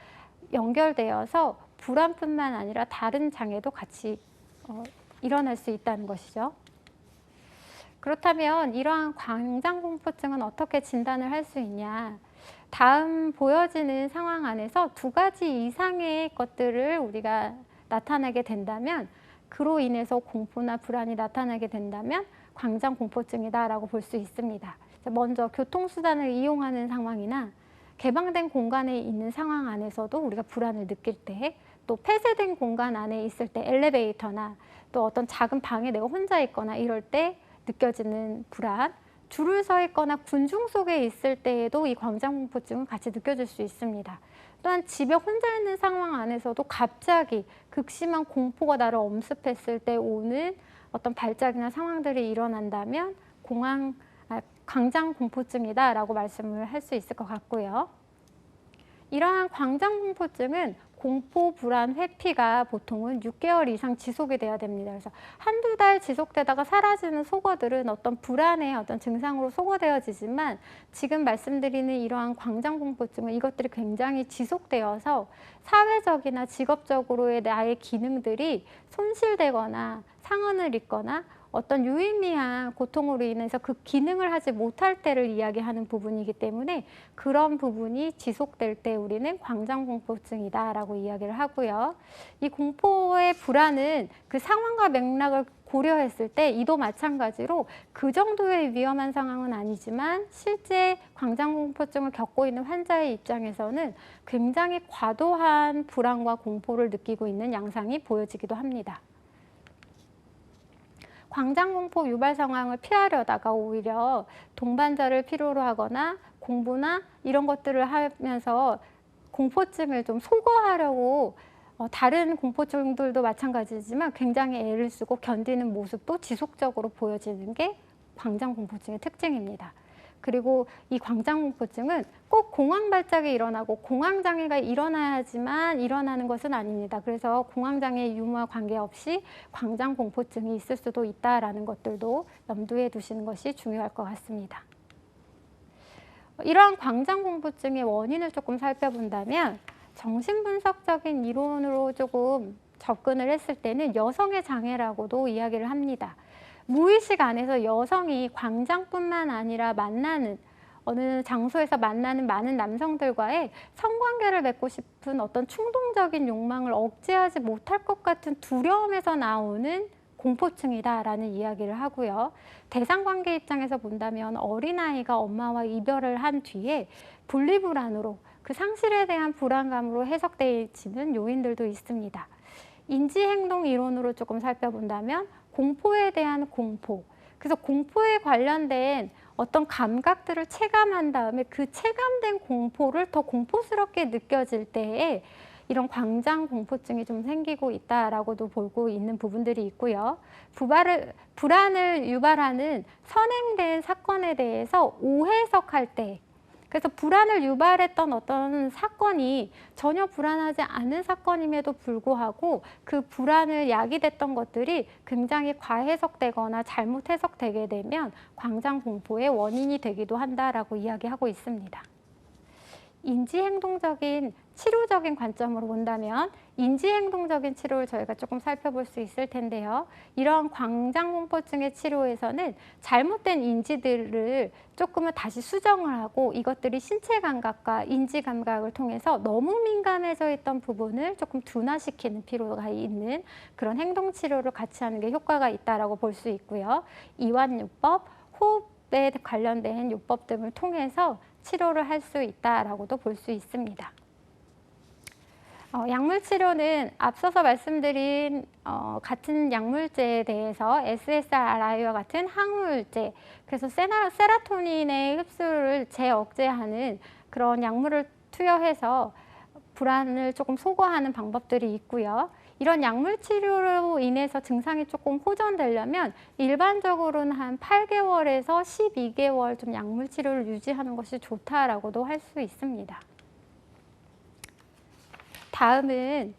연결되어서 불안뿐만 아니라 다른 장애도 같이 일어날 수 있다는 것이죠. 그렇다면 이러한 광장공포증은 어떻게 진단을 할 수 있냐? 다음 보여지는 상황 안에서 2가지 이상의 것들을 우리가 나타나게 된다면 그로 인해서 공포나 불안이 나타나게 된다면 광장공포증이다라고 볼 수 있습니다. 먼저 교통수단을 이용하는 상황이나 개방된 공간에 있는 상황 안에서도 우리가 불안을 느낄 때, 또 폐쇄된 공간 안에 있을 때 엘리베이터나 또 어떤 작은 방에 내가 혼자 있거나 이럴 때 느껴지는 불안, 줄을 서 있거나 군중 속에 있을 때에도 이 광장공포증은 같이 느껴질 수 있습니다. 또한 집에 혼자 있는 상황 안에서도 갑자기 극심한 공포가 나를 엄습했을 때 오는 어떤 발작이나 상황들이 일어난다면 광장공포증이다라고 말씀을 할 수 있을 것 같고요. 이러한 광장공포증은 공포, 불안, 회피가 보통은 6개월 이상 지속이 돼야 됩니다. 그래서 한두 달 지속되다가 사라지는 속어들은 어떤 불안의 어떤 증상으로 속어되어지지만 지금 말씀드리는 이러한 광장공포증은 이것들이 굉장히 지속되어서 사회적이나 직업적으로의 나의 기능들이 손실되거나 상흔을 입거나 어떤 유의미한 고통으로 인해서 그 기능을 하지 못할 때를 이야기하는 부분이기 때문에 그런 부분이 지속될 때 우리는 광장공포증이다라고 이야기를 하고요. 이 공포의 불안은 그 상황과 맥락을 고려했을 때 이도 마찬가지로 그 정도의 위험한 상황은 아니지만 실제 광장공포증을 겪고 있는 환자의 입장에서는 굉장히 과도한 불안과 공포를 느끼고 있는 양상이 보여지기도 합니다. 광장공포 유발 상황을 피하려다가 오히려 동반자를 필요로 하거나 공부나 이런 것들을 하면서 공포증을 좀 소거하려고 다른 공포증들도 마찬가지지만 굉장히 애를 쓰고 견디는 모습도 지속적으로 보여지는 게 광장공포증의 특징입니다. 그리고 이 광장공포증은 꼭 공황 발작이 일어나고 공황장애가 일어나야지만 일어나는 것은 아닙니다. 그래서 공황장애 유무와 관계없이 광장공포증이 있을 수도 있다라는 것들도 염두에 두시는 것이 중요할 것 같습니다. 이러한 광장공포증의 원인을 조금 살펴본다면 정신분석적인 이론으로 조금 접근을 했을 때는 여성의 장애라고도 이야기를 합니다. 무의식 안에서 여성이 광장뿐만 아니라 만나는 어느 장소에서 만나는 많은 남성들과의 성관계를 맺고 싶은 어떤 충동적인 욕망을 억제하지 못할 것 같은 두려움에서 나오는 공포증이다라는 이야기를 하고요. 대상관계 입장에서 본다면 어린아이가 엄마와 이별을 한 뒤에 분리불안으로 그 상실에 대한 불안감으로 해석되어지는 요인들도 있습니다. 인지행동 이론으로 조금 살펴본다면 공포에 대한 공포, 그래서 공포에 관련된 어떤 감각들을 체감한 다음에 그 체감된 공포를 더 공포스럽게 느껴질 때에 이런 광장공포증이 좀 생기고 있다라고도 보고 있는 부분들이 있고요. 불안을 유발하는 선행된 사건에 대해서 오해석할 때, 그래서 불안을 유발했던 어떤 사건이 전혀 불안하지 않은 사건임에도 불구하고 그 불안을 야기됐던 것들이 굉장히 과해석되거나 잘못 해석되게 되면 광장공포의 원인이 되기도 한다라고 이야기하고 있습니다. 인지행동적인 치료적인 관점으로 본다면 인지행동적인 치료를 저희가 조금 살펴볼 수 있을 텐데요. 이러한 광장공포증의 치료에서는 잘못된 인지들을 조금은 다시 수정을 하고 이것들이 신체 감각과 인지 감각을 통해서 너무 민감해져 있던 부분을 조금 둔화시키는 필요가 있는 그런 행동 치료를 같이 하는 게 효과가 있다라고 볼 수 있고요. 이완요법, 호흡에 관련된 요법 등을 통해서 치료를 할 수 있다라고도 볼 수 있습니다. 약물 치료는 앞서서 말씀드린 같은 약물제에 대해서 SSRI와 같은 항우울제, 그래서 세라토닌의 흡수를 제억제하는 그런 약물을 투여해서 불안을 조금 소거하는 방법들이 있고요. 이런 약물 치료로 인해서 증상이 조금 호전되려면 일반적으로는 한 8개월에서 12개월 좀 약물 치료를 유지하는 것이 좋다라고도 할 수 있습니다. 다음은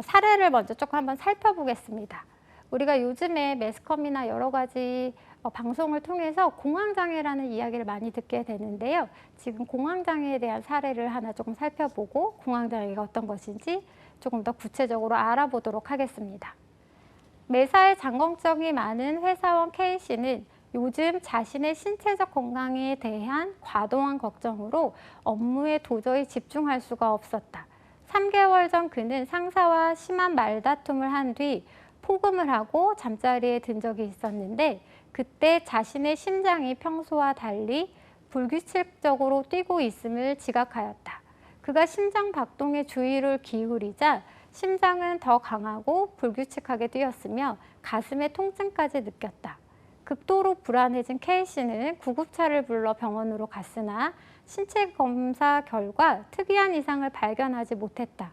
사례를 먼저 조금 한번 살펴보겠습니다. 우리가 요즘에 매스컴이나 여러 가지 방송을 통해서 공황장애라는 이야기를 많이 듣게 되는데요. 지금 공황장애에 대한 사례를 하나 조금 살펴보고 공황장애가 어떤 것인지 조금 더 구체적으로 알아보도록 하겠습니다. 매사에 장걱정이 많은 회사원 K씨는 요즘 자신의 신체적 건강에 대한 과도한 걱정으로 업무에 도저히 집중할 수가 없었다. 3개월 전 그는 상사와 심한 말다툼을 한 뒤 폭음을 하고 잠자리에 든 적이 있었는데 그때 자신의 심장이 평소와 달리 불규칙적으로 뛰고 있음을 지각하였다. 그가 심장 박동에 주의를 기울이자 심장은 더 강하고 불규칙하게 뛰었으며 가슴에 통증까지 느꼈다. 극도로 불안해진 K씨는 구급차를 불러 병원으로 갔으나 신체 검사 결과 특이한 이상을 발견하지 못했다.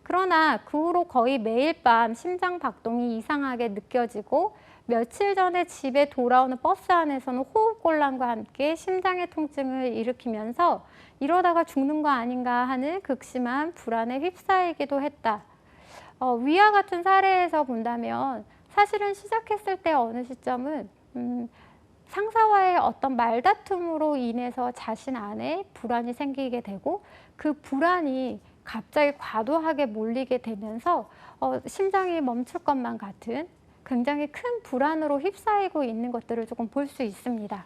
그러나 그 후로 거의 매일 밤 심장 박동이 이상하게 느껴지고 며칠 전에 집에 돌아오는 버스 안에서는 호흡곤란과 함께 심장의 통증을 일으키면서 이러다가 죽는 거 아닌가 하는 극심한 불안에 휩싸이기도 했다. 위와 같은 사례에서 본다면 사실은 시작했을 때 어느 시점은 상사와의 어떤 말다툼으로 인해서 자신 안에 불안이 생기게 되고 그 불안이 갑자기 과도하게 몰리게 되면서 심장이 멈출 것만 같은 굉장히 큰 불안으로 휩싸이고 있는 것들을 조금 볼 수 있습니다.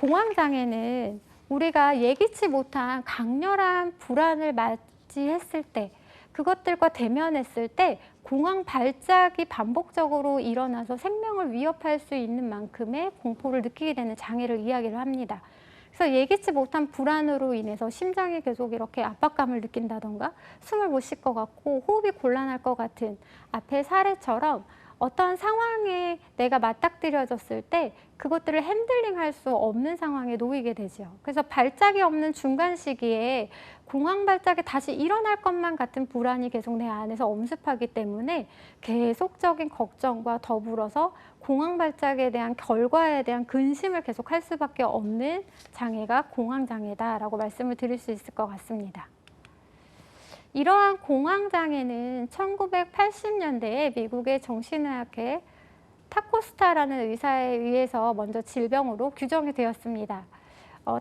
공황장애는 우리가 예기치 못한 강렬한 불안을 맞이했을 때 그것들과 대면했을 때 공황 발작이 반복적으로 일어나서 생명을 위협할 수 있는 만큼의 공포를 느끼게 되는 장애를 이야기를 합니다. 그래서 예기치 못한 불안으로 인해서 심장이 계속 이렇게 압박감을 느낀다던가 숨을 못 쉴 것 같고 호흡이 곤란할 것 같은 앞의 사례처럼 어떤 상황에 내가 맞닥뜨려졌을 때 그것들을 핸들링할 수 없는 상황에 놓이게 되죠. 그래서 발작이 없는 중간 시기에 공황 발작이 다시 일어날 것만 같은 불안이 계속 내 안에서 엄습하기 때문에 계속적인 걱정과 더불어서 공황 발작에 대한 결과에 대한 근심을 계속 할 수밖에 없는 장애가 공황 장애다라고 말씀을 드릴 수 있을 것 같습니다. 이러한 공황 장애는 1980년대에 미국의 정신의학회 타코스타라는 의사에 의해서 먼저 질병으로 규정이 되었습니다.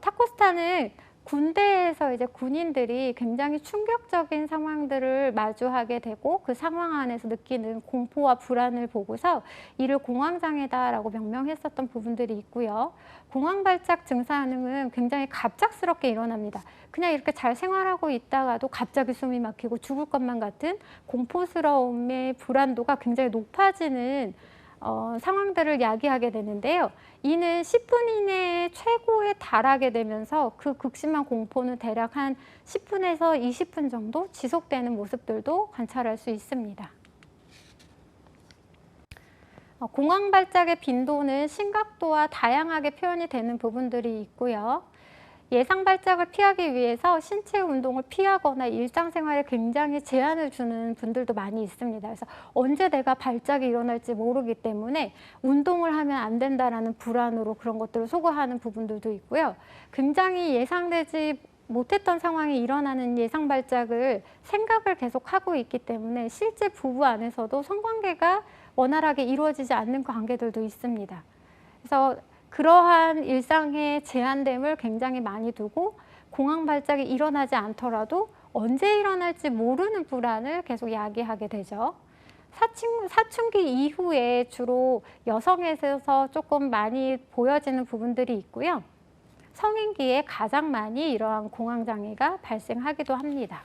타코스타는 군대에서 이제 군인들이 굉장히 충격적인 상황들을 마주하게 되고 그 상황 안에서 느끼는 공포와 불안을 보고서 이를 공황장애다라고 명명했었던 부분들이 있고요. 공황발작 증상은 굉장히 갑작스럽게 일어납니다. 그냥 이렇게 잘 생활하고 있다가도 갑자기 숨이 막히고 죽을 것만 같은 공포스러움의 불안도가 굉장히 높아지는 상황들을 야기하게 되는데요. 이는 10분 이내에 최고에 달하게 되면서 그 극심한 공포는 대략 한 10분에서 20분 정도 지속되는 모습들도 관찰할 수 있습니다. 공황 발작의 빈도는 심각도와 다양하게 표현이 되는 부분들이 있고요. 예상 발작을 피하기 위해서 신체 운동을 피하거나 일상생활에 굉장히 제한을 주는 분들도 많이 있습니다. 그래서 언제 내가 발작이 일어날지 모르기 때문에 운동을 하면 안 된다라는 불안으로 그런 것들을 소거하는 부분들도 있고요. 굉장히 예상되지 못했던 상황이 일어나는 예상 발작을 생각을 계속 하고 있기 때문에 실제 부부 안에서도 성관계가 원활하게 이루어지지 않는 관계들도 있습니다. 그래서 그러한 일상의 제한됨을 굉장히 많이 두고 공황 발작이 일어나지 않더라도 언제 일어날지 모르는 불안을 계속 야기하게 되죠. 사춘기 이후에 주로 여성에서 조금 많이 보여지는 부분들이 있고요. 성인기에 가장 많이 이러한 공황 장애가 발생하기도 합니다.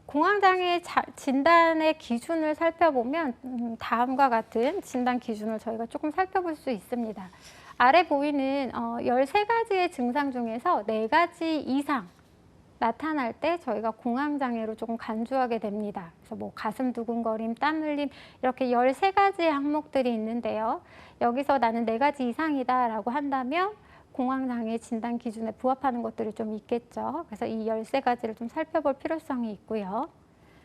공황장애 진단의 기준을 살펴보면 다음과 같은 진단 기준을 저희가 조금 살펴볼 수 있습니다. 아래 보이는 13가지의 증상 중에서 4가지 이상 나타날 때 저희가 공황장애로 조금 간주하게 됩니다. 그래서 뭐 가슴 두근거림, 땀 흘림 이렇게 13가지의 항목들이 있는데요. 여기서 나는 4가지 이상이다라고 한다면 공황장애 진단 기준에 부합하는 것들이 좀 있겠죠. 그래서 이 13가지를 좀 살펴볼 필요성이 있고요.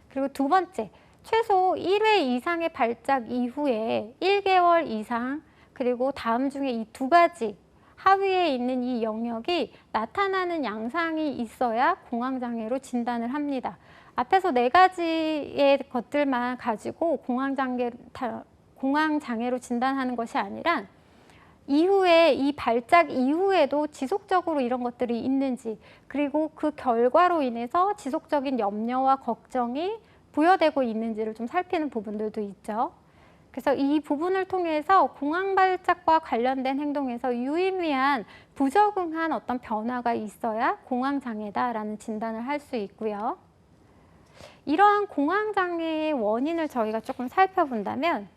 그리고 두 번째, 최소 1회 이상의 발작 이후에 1개월 이상 그리고 다음 중에 이 2가지 하위에 있는 이 영역이 나타나는 양상이 있어야 공황장애로 진단을 합니다. 앞에서 4가지의 것들만 가지고 공황장애로 진단하는 것이 아니라 이후에 이 발작 이후에도 지속적으로 이런 것들이 있는지 그리고 그 결과로 인해서 지속적인 염려와 걱정이 부여되고 있는지를 좀 살피는 부분들도 있죠. 그래서 이 부분을 통해서 공황 발작과 관련된 행동에서 유의미한 부적응한 어떤 변화가 있어야 공황 장애다라는 진단을 할 수 있고요. 이러한 공황 장애의 원인을 저희가 조금 살펴본다면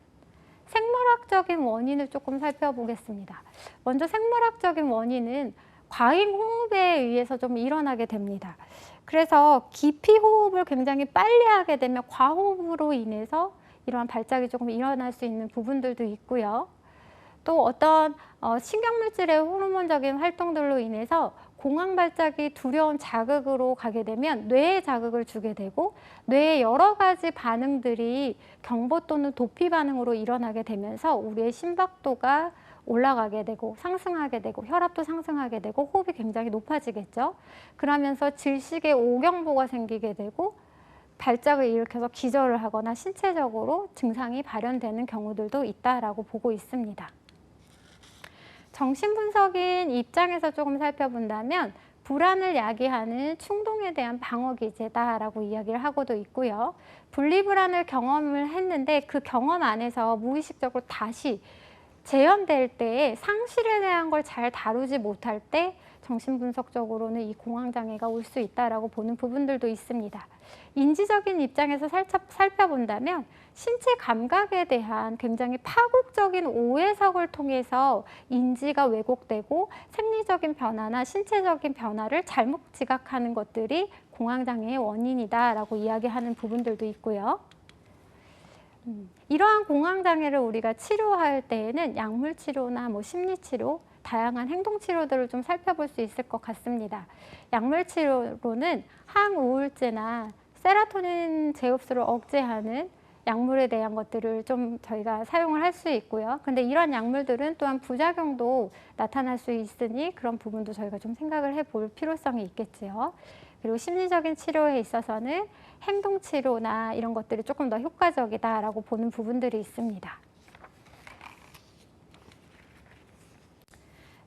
생물학적인 원인을 조금 살펴보겠습니다. 먼저 생물학적인 원인은 과잉 호흡에 의해서 좀 일어나게 됩니다. 그래서 깊이 호흡을 굉장히 빨리 하게 되면 과호흡으로 인해서 이러한 발작이 조금 일어날 수 있는 부분들도 있고요. 또 어떤 신경물질의 호르몬적인 활동들로 인해서 공황 발작이 두려운 자극으로 가게 되면 뇌에 자극을 주게 되고 뇌의 여러 가지 반응들이 경보 또는 도피 반응으로 일어나게 되면서 우리의 심박도가 올라가게 되고 상승하게 되고 혈압도 상승하게 되고 호흡이 굉장히 높아지겠죠. 그러면서 질식의 오경보가 생기게 되고 발작을 일으켜서 기절을 하거나 신체적으로 증상이 발현되는 경우들도 있다라고 보고 있습니다. 정신분석인 입장에서 조금 살펴본다면 불안을 야기하는 충동에 대한 방어기제다라고 이야기를 하고도 있고요. 분리불안을 경험을 했는데 그 경험 안에서 무의식적으로 다시 재현될 때에 상실에 대한 걸 잘 다루지 못할 때 정신분석적으로는 이 공황장애가 올 수 있다라고 보는 부분들도 있습니다. 인지적인 입장에서 살짝 살펴본다면 신체 감각에 대한 굉장히 파국적인 오해석을 통해서 인지가 왜곡되고 생리적인 변화나 신체적인 변화를 잘못 지각하는 것들이 공황장애의 원인이다라고 이야기하는 부분들도 있고요. 이러한 공황장애를 우리가 치료할 때에는 약물 치료나 심리 치료, 다양한 행동 치료들을 좀 살펴볼 수 있을 것 같습니다. 약물 치료로는 항우울제나 세라토닌 제흡수를 억제하는 약물에 대한 것들을 좀 저희가 사용을 할 수 있고요. 근데 이런 약물들은 또한 부작용도 나타날 수 있으니 그런 부분도 저희가 좀 생각을 해볼 필요성이 있겠지요. 그리고 심리적인 치료에 있어서는 행동 치료나 이런 것들이 조금 더 효과적이다라고 보는 부분들이 있습니다.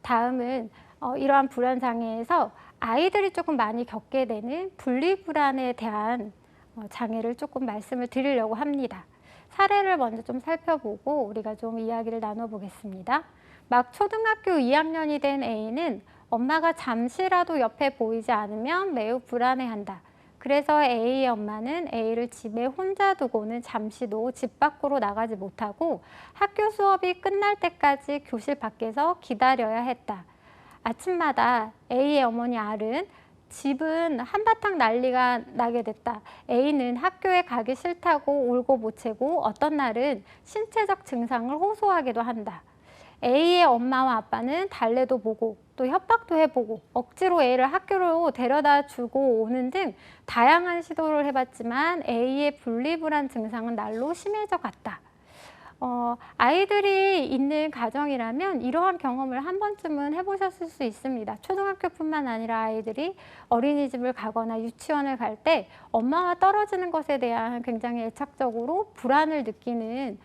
다음은 이러한 불안 장애에서 아이들이 조금 많이 겪게 되는 분리불안에 대한 장애를 조금 말씀을 드리려고 합니다. 사례를 먼저 좀 살펴보고 우리가 좀 이야기를 나눠보겠습니다. 막 초등학교 2학년이 된 A는 엄마가 잠시라도 옆에 보이지 않으면 매우 불안해한다. 그래서 A의 엄마는 A를 집에 혼자 두고는 잠시도 집 밖으로 나가지 못하고 학교 수업이 끝날 때까지 교실 밖에서 기다려야 했다. 아침마다 A의 어머니 R은 집은 한바탕 난리가 나게 됐다. A는 학교에 가기 싫다고 울고 보채고 어떤 날은 신체적 증상을 호소하기도 한다. A의 엄마와 아빠는 달래도 보고 또 협박도 해보고 억지로 A를 학교로 데려다 주고 오는 등 다양한 시도를 해봤지만 A의 분리불안 증상은 날로 심해져 갔다. 아이들이 있는 가정이라면 이러한 경험을 한 번쯤은 해보셨을 수 있습니다. 초등학교뿐만 아니라 아이들이 어린이집을 가거나 유치원을 갈 때 엄마와 떨어지는 것에 대한 굉장히 애착적으로 불안을 느끼는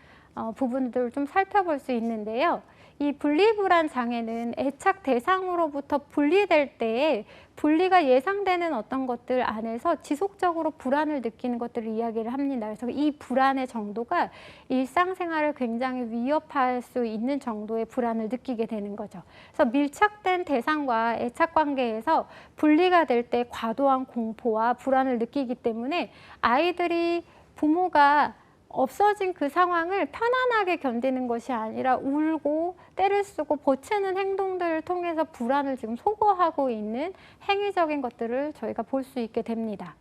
부분들을 좀 살펴볼 수 있는데요. 이 분리불안 장애는 애착 대상으로부터 분리될 때에 분리가 예상되는 어떤 것들 안에서 지속적으로 불안을 느끼는 것들을 이야기를 합니다. 그래서 이 불안의 정도가 일상생활을 굉장히 위협할 수 있는 정도의 불안을 느끼게 되는 거죠. 그래서 밀착된 대상과 애착 관계에서 분리가 될 때 과도한 공포와 불안을 느끼기 때문에 아이들이 부모가 없어진 그 상황을 편안하게 견디는 것이 아니라 울고 떼를 쓰고 보채는 행동들을 통해서 불안을 지금 소거하고 있는 행위적인 것들을 저희가 볼 수 있게 됩니다.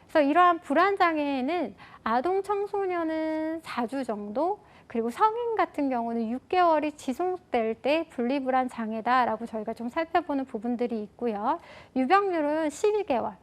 그래서 이러한 불안 장애에는 아동 청소년은 4주 정도, 그리고 성인 같은 경우는 6개월이 지속될 때 분리불안 장애다라고 저희가 좀 살펴보는 부분들이 있고요. 유병률은 12개월.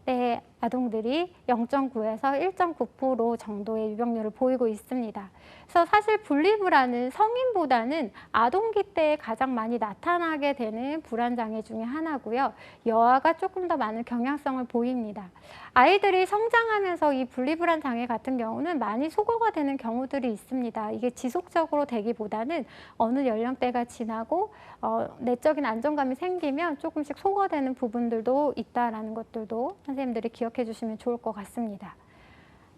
네, 아동들이 0.9에서 1.9% 정도의 유병률을 보이고 있습니다. 그래서 사실 분리불안은 성인보다는 아동기 때에 가장 많이 나타나게 되는 불안장애 중에 하나고요. 여아가 조금 더 많은 경향성을 보입니다. 아이들이 성장하면서 이 분리불안 장애 같은 경우는 많이 소거가 되는 경우들이 있습니다. 이게 지속적으로 되기보다는 어느 연령대가 지나고 내적인 안정감이 생기면 조금씩 소거되는 부분들도 있다라는 것들도 선생님들이 기억해 주시면 좋을 것 같습니다.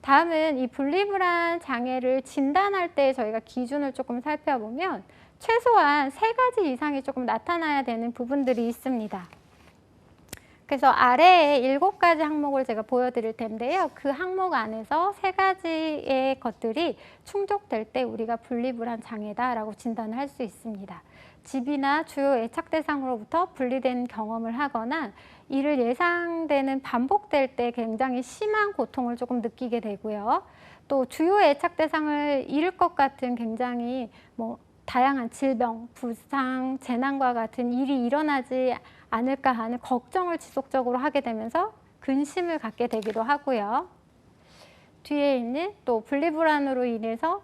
다음은 이 분리불안 장애를 진단할 때 저희가 기준을 조금 살펴보면 최소한 3가지 이상이 조금 나타나야 되는 부분들이 있습니다. 그래서 아래에 7가지 항목을 제가 보여드릴 텐데요. 그 항목 안에서 3가지의 것들이 충족될 때 우리가 분리불안 장애다라고 진단을 할 수 있습니다. 집이나 주요 애착 대상으로부터 분리된 경험을 하거나 이를 예상되는 반복될 때 굉장히 심한 고통을 조금 느끼게 되고요. 또 주요 애착 대상을 잃을 것 같은 굉장히 다양한 질병, 부상, 재난과 같은 일이 일어나지 않을까 하는 걱정을 지속적으로 하게 되면서 근심을 갖게 되기도 하고요. 뒤에 있는 또 분리불안으로 인해서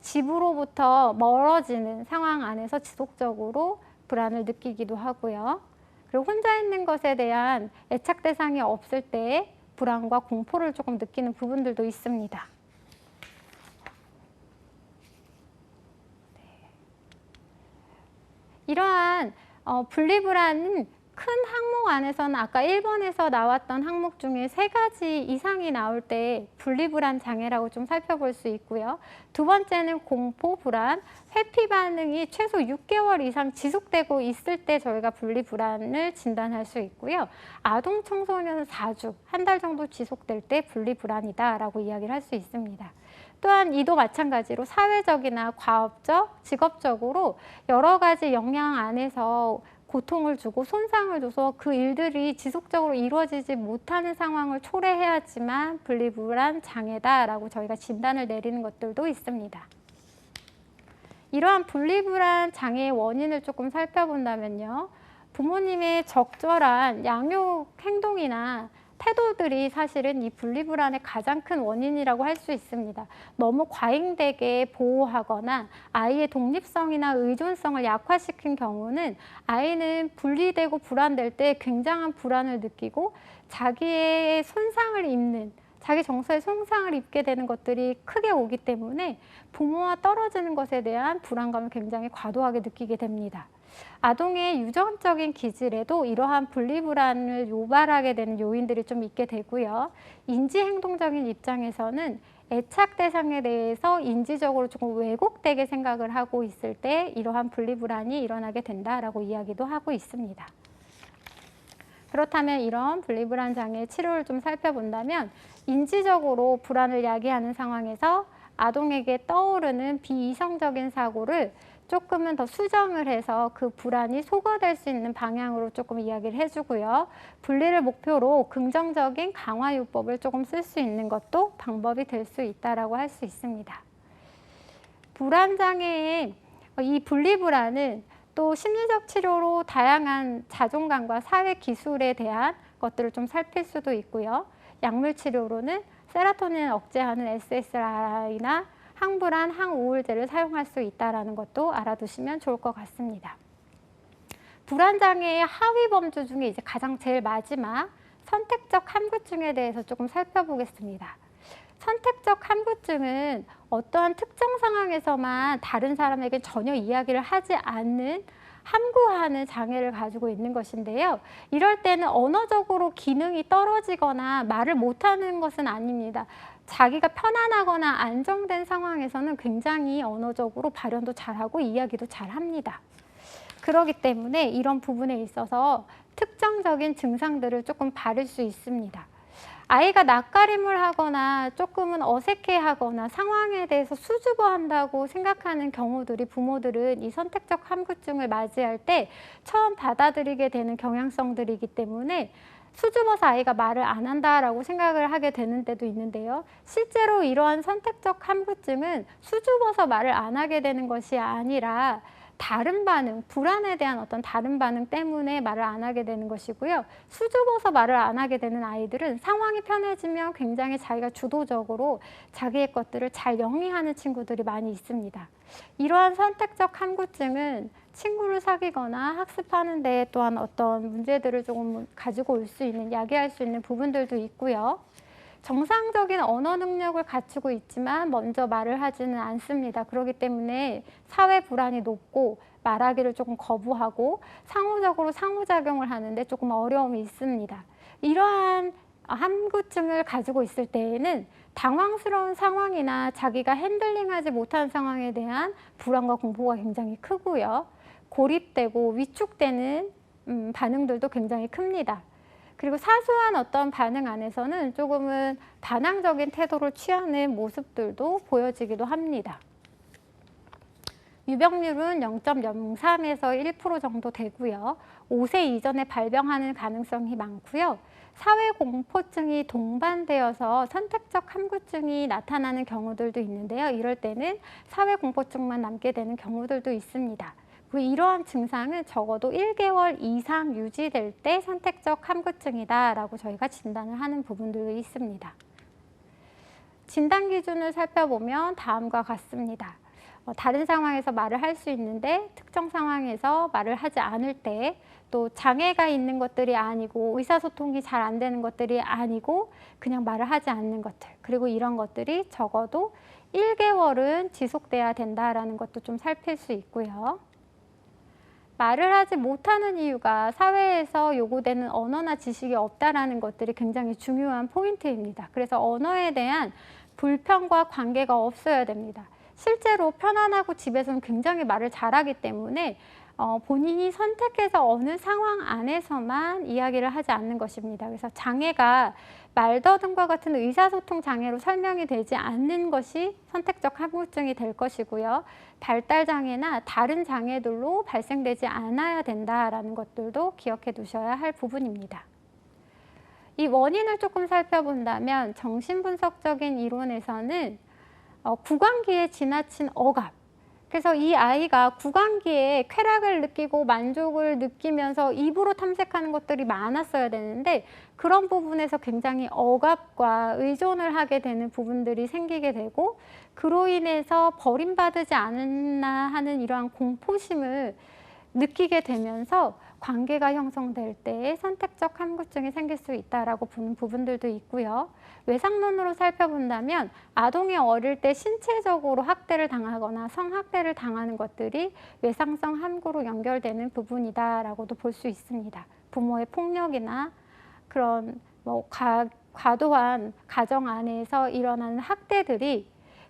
집으로부터 멀어지는 상황 안에서 지속적으로 불안을 느끼기도 하고요. 그리고 혼자 있는 것에 대한 애착 대상이 없을 때 불안과 공포를 조금 느끼는 부분들도 있습니다. 이러한 분리불안은 큰 항목 안에서는 아까 1번에서 나왔던 항목 중에 3가지 이상이 나올 때 분리불안 장애라고 좀 살펴볼 수 있고요. 두 번째는 공포, 불안, 회피 반응이 최소 6개월 이상 지속되고 있을 때 저희가 분리불안을 진단할 수 있고요. 아동 청소년은 4주, 한 달 정도 지속될 때 분리불안이다라고 이야기를 할 수 있습니다. 또한 이도 마찬가지로 사회적이나 과업적, 직업적으로 여러 가지 영향 안에서 고통을 주고 손상을 줘서 그 일들이 지속적으로 이루어지지 못하는 상황을 초래해야지만 분리불안 장애다라고 저희가 진단을 내리는 것들도 있습니다. 이러한 분리불안 장애의 원인을 조금 살펴본다면요. 부모님의 적절한 양육 행동이나 태도들이 사실은 이 분리불안의 가장 큰 원인이라고 할 수 있습니다. 너무 과잉되게 보호하거나 아이의 독립성이나 의존성을 약화시킨 경우는 아이는 분리되고 불안될 때 굉장한 불안을 느끼고 자기의 손상을 입는, 자기 정서에 손상을 입게 되는 것들이 크게 오기 때문에 부모와 떨어지는 것에 대한 불안감을 굉장히 과도하게 느끼게 됩니다. 아동의 유전적인 기질에도 이러한 분리불안을 유발하게 되는 요인들이 좀 있게 되고요. 인지행동적인 입장에서는 애착 대상에 대해서 인지적으로 조금 왜곡되게 생각을 하고 있을 때 이러한 분리불안이 일어나게 된다라고 이야기도 하고 있습니다. 그렇다면 이런 분리불안 장애 치료를 좀 살펴본다면 인지적으로 불안을 야기하는 상황에서 아동에게 떠오르는 비이성적인 사고를 조금은 더 수정을 해서 그 불안이 소거될 수 있는 방향으로 조금 이야기를 해주고요. 분리를 목표로 긍정적인 강화요법을 조금 쓸 수 있는 것도 방법이 될 수 있다라고 할 수 있습니다. 불안장애의 이 분리불안은 또 심리적 치료로 다양한 자존감과 사회 기술에 대한 것들을 좀 살필 수도 있고요. 약물 치료로는 세로토닌을 억제하는 SSRI나 항불안, 항우울제를 사용할 수 있다는 것도 알아두시면 좋을 것 같습니다. 불안장애의 하위 범주 중에 이제 가장 제일 마지막 선택적 함구증에 대해서 조금 살펴보겠습니다. 선택적 함구증은 어떠한 특정 상황에서만 다른 사람에게 전혀 이야기를 하지 않는 함구하는 장애를 가지고 있는 것인데요. 이럴 때는 언어적으로 기능이 떨어지거나 말을 못하는 것은 아닙니다. 자기가 편안하거나 안정된 상황에서는 굉장히 언어적으로 발현도 잘하고 이야기도 잘합니다. 그렇기 때문에 이런 부분에 있어서 특정적인 증상들을 조금 바를 수 있습니다. 아이가 낯가림을 하거나 조금은 어색해하거나 상황에 대해서 수줍어한다고 생각하는 경우들이 부모들은 이 선택적 함구증을 맞이할 때 처음 받아들이게 되는 경향성들이기 때문에 수줍어서 아이가 말을 안 한다라고 생각을 하게 되는 때도 있는데요. 실제로 이러한 선택적 함구증은 수줍어서 말을 안 하게 되는 것이 아니라 다른 반응, 불안에 대한 어떤 다른 반응 때문에 말을 안 하게 되는 것이고요. 수줍어서 말을 안 하게 되는 아이들은 상황이 편해지면 굉장히 자기가 주도적으로 자기의 것들을 잘 영위하는 친구들이 많이 있습니다. 이러한 선택적 함구증은 친구를 사귀거나 학습하는 데 또한 어떤 문제들을 조금 가지고 올 수 있는, 야기할 수 있는 부분들도 있고요. 정상적인 언어 능력을 갖추고 있지만 먼저 말을 하지는 않습니다. 그렇기 때문에 사회 불안이 높고 말하기를 조금 거부하고 상호적으로 상호작용을 하는데 조금 어려움이 있습니다. 이러한 함구증을 가지고 있을 때에는 당황스러운 상황이나 자기가 핸들링하지 못한 상황에 대한 불안과 공포가 굉장히 크고요. 고립되고 위축되는 반응들도 굉장히 큽니다. 그리고 사소한 어떤 반응 안에서는 조금은 반항적인 태도를 취하는 모습들도 보여지기도 합니다. 유병률은 0.03에서 1% 정도 되고요. 5세 이전에 발병하는 가능성이 많고요. 사회공포증이 동반되어서 선택적 함구증이 나타나는 경우들도 있는데요. 이럴 때는 사회공포증만 남게 되는 경우들도 있습니다. 이러한 증상은 적어도 1개월 이상 유지될 때 선택적 함구증이다라고 저희가 진단을 하는 부분들도 있습니다. 진단 기준을 살펴보면 다음과 같습니다. 다른 상황에서 말을 할 수 있는데 특정 상황에서 말을 하지 않을 때, 또 장애가 있는 것들이 아니고 의사소통이 잘 안 되는 것들이 아니고 그냥 말을 하지 않는 것들, 그리고 이런 것들이 적어도 1개월은 지속돼야 된다라는 것도 좀 살필 수 있고요. 말을 하지 못하는 이유가 사회에서 요구되는 언어나 지식이 없다라는 것들이 굉장히 중요한 포인트입니다. 그래서 언어에 대한 불편과 관계가 없어야 됩니다. 실제로 편안하고 집에서는 굉장히 말을 잘하기 때문에 본인이 선택해서 어느 상황 안에서만 이야기를 하지 않는 것입니다. 그래서 장애가 말더듬과 같은 의사소통 장애로 설명이 되지 않는 것이 선택적 함구증이 될 것이고요. 발달 장애나 다른 장애들로 발생되지 않아야 된다라는 것들도 기억해 두셔야 할 부분입니다. 이 원인을 조금 살펴본다면 정신분석적인 이론에서는 구강기에 지나친 억압, 그래서 이 아이가 구강기에 쾌락을 느끼고 만족을 느끼면서 입으로 탐색하는 것들이 많았어야 되는데 그런 부분에서 굉장히 억압과 의존을 하게 되는 부분들이 생기게 되고 그로 인해서 버림받지 않았나 하는 이러한 공포심을 느끼게 되면서 관계가 형성될 때 선택적 함구증이 생길 수 있다라고 보는 부분들도 있고요. 외상론으로 살펴본다면 아동이 어릴 때 신체적으로 학대를 당하거나 성학대를 당하는 것들이 외상성 함구로 연결되는 부분이다라고도 볼 수 있습니다. 부모의 폭력이나 그런 과도한 가정 안에서 일어나는 학대들이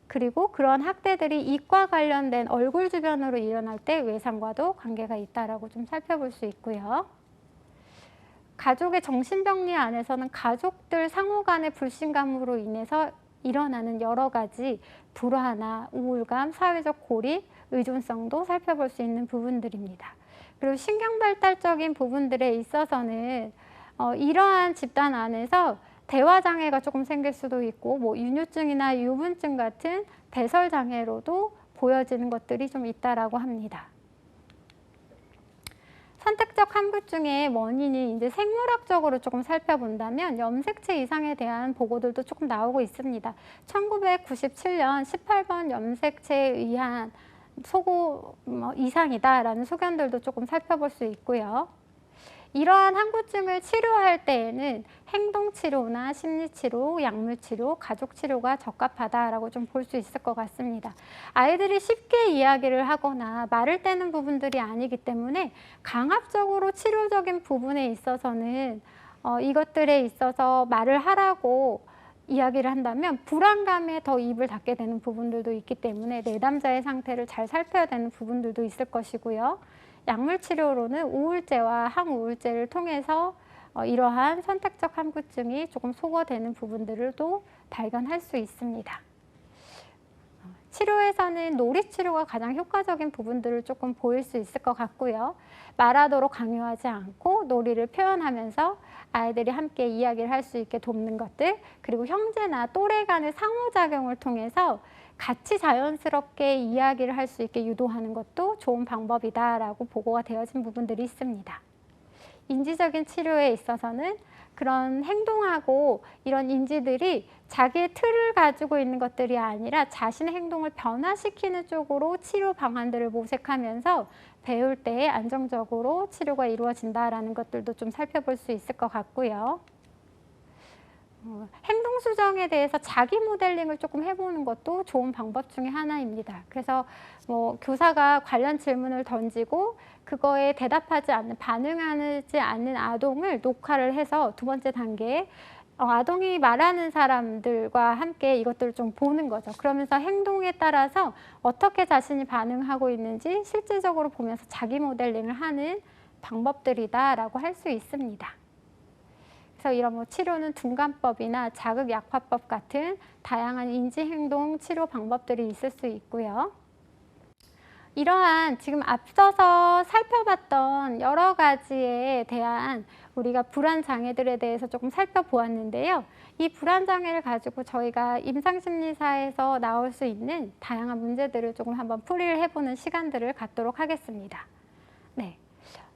그리고 그런 학대들이 이과 관련된 얼굴 주변으로 일어날 때 외상과도 관계가 있다라고 좀 살펴볼 수 있고요. 가족의 정신병리 안에서는 가족들 상호 간의 불신감으로 인해서 일어나는 여러 가지 불화나 우울감, 사회적 고립, 의존성도 살펴볼 수 있는 부분들입니다. 그리고 신경발달적인 부분들에 있어서는 이러한 집단 안에서 대화장애가 조금 생길 수도 있고 유뇨증이나 유분증 같은 배설장애로도 보여지는 것들이 좀 있다라고 합니다. 선택적 함구증의 원인이 이제 생물학적으로 조금 살펴본다면 염색체 이상에 대한 보고들도 조금 나오고 있습니다. 1997년 18번 염색체에 의한 소고 이상이다라는 소견들도 조금 살펴볼 수 있고요. 이러한 함구증을 치료할 때에는 행동치료나 심리치료, 약물치료, 가족치료가 적합하다라고 좀 볼 수 있을 것 같습니다. 아이들이 쉽게 이야기를 하거나 말을 떼는 부분들이 아니기 때문에 강압적으로 치료적인 부분에 있어서는 이것들에 있어서 말을 하라고 이야기를 한다면 불안감에 더 입을 닫게 되는 부분들도 있기 때문에 내담자의 상태를 잘 살펴야 되는 부분들도 있을 것이고요. 약물 치료로는 우울제와 항우울제를 통해서 이러한 선택적 함구증이 조금 소거되는 부분들도 발견할 수 있습니다. 치료에서는 놀이치료가 가장 효과적인 부분들을 조금 보일 수 있을 것 같고요. 말하도록 강요하지 않고 놀이를 표현하면서 아이들이 함께 이야기를 할 수 있게 돕는 것들, 그리고 형제나 또래 간의 상호작용을 통해서 같이 자연스럽게 이야기를 할 수 있게 유도하는 것도 좋은 방법이다라고 보고가 되어진 부분들이 있습니다. 인지적인 치료에 있어서는 그런 행동하고 이런 인지들이 자기의 틀을 가지고 있는 것들이 아니라 자신의 행동을 변화시키는 쪽으로 치료 방안들을 모색하면서 배울 때 안정적으로 치료가 이루어진다라는 것들도 좀 살펴볼 수 있을 것 같고요. 행동 수정에 대해서 자기 모델링을 조금 해보는 것도 좋은 방법 중에 하나입니다. 그래서 교사가 관련 질문을 던지고 그거에 대답하지 않는, 반응하지 않는 아동을 녹화를 해서 두 번째 단계에 아동이 말하는 사람들과 함께 이것들을 좀 보는 거죠. 그러면서 행동에 따라서 어떻게 자신이 반응하고 있는지 실질적으로 보면서 자기 모델링을 하는 방법들이다라고 할 수 있습니다. 그래서 이런 치료는 둔감법이나 자극약화법 같은 다양한 인지행동 치료 방법들이 있을 수 있고요. 이러한 지금 앞서서 살펴봤던 여러 가지에 대한 우리가 불안장애들에 대해서 조금 살펴보았는데요. 이 불안장애를 가지고 저희가 임상심리사에서 나올 수 있는 다양한 문제들을 조금 한번 풀이를 해보는 시간들을 갖도록 하겠습니다. 네.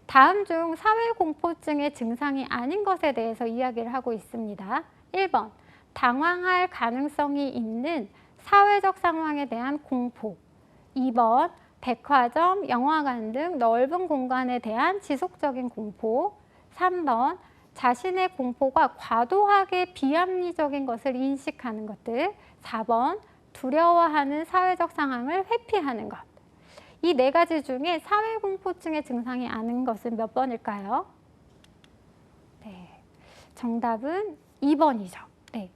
다음 중 사회공포증의 증상이 아닌 것에 대해서 이야기를 하고 있습니다. 1번, 당황할 가능성이 있는 사회적 상황에 대한 공포. 2번, 백화점, 영화관 등 넓은 공간에 대한 지속적인 공포. 3번, 자신의 공포가 과도하게 비합리적인 것을 인식하는 것들. 4번, 두려워하는 사회적 상황을 회피하는 것. 이 네 가지 중에 사회공포증의 증상이 아닌 것은 몇 번일까요? 네, 정답은 2번이죠. 네.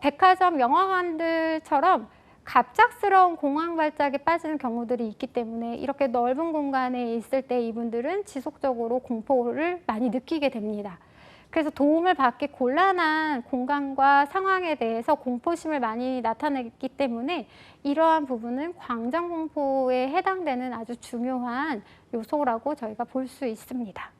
백화점, 영화관들처럼 갑작스러운 공황 발작에 빠지는 경우들이 있기 때문에 이렇게 넓은 공간에 있을 때 이분들은 지속적으로 공포를 많이 느끼게 됩니다. 그래서 도움을 받기 곤란한 공간과 상황에 대해서 공포심을 많이 나타내기 때문에 이러한 부분은 광장공포에 해당되는 아주 중요한 요소라고 저희가 볼 수 있습니다.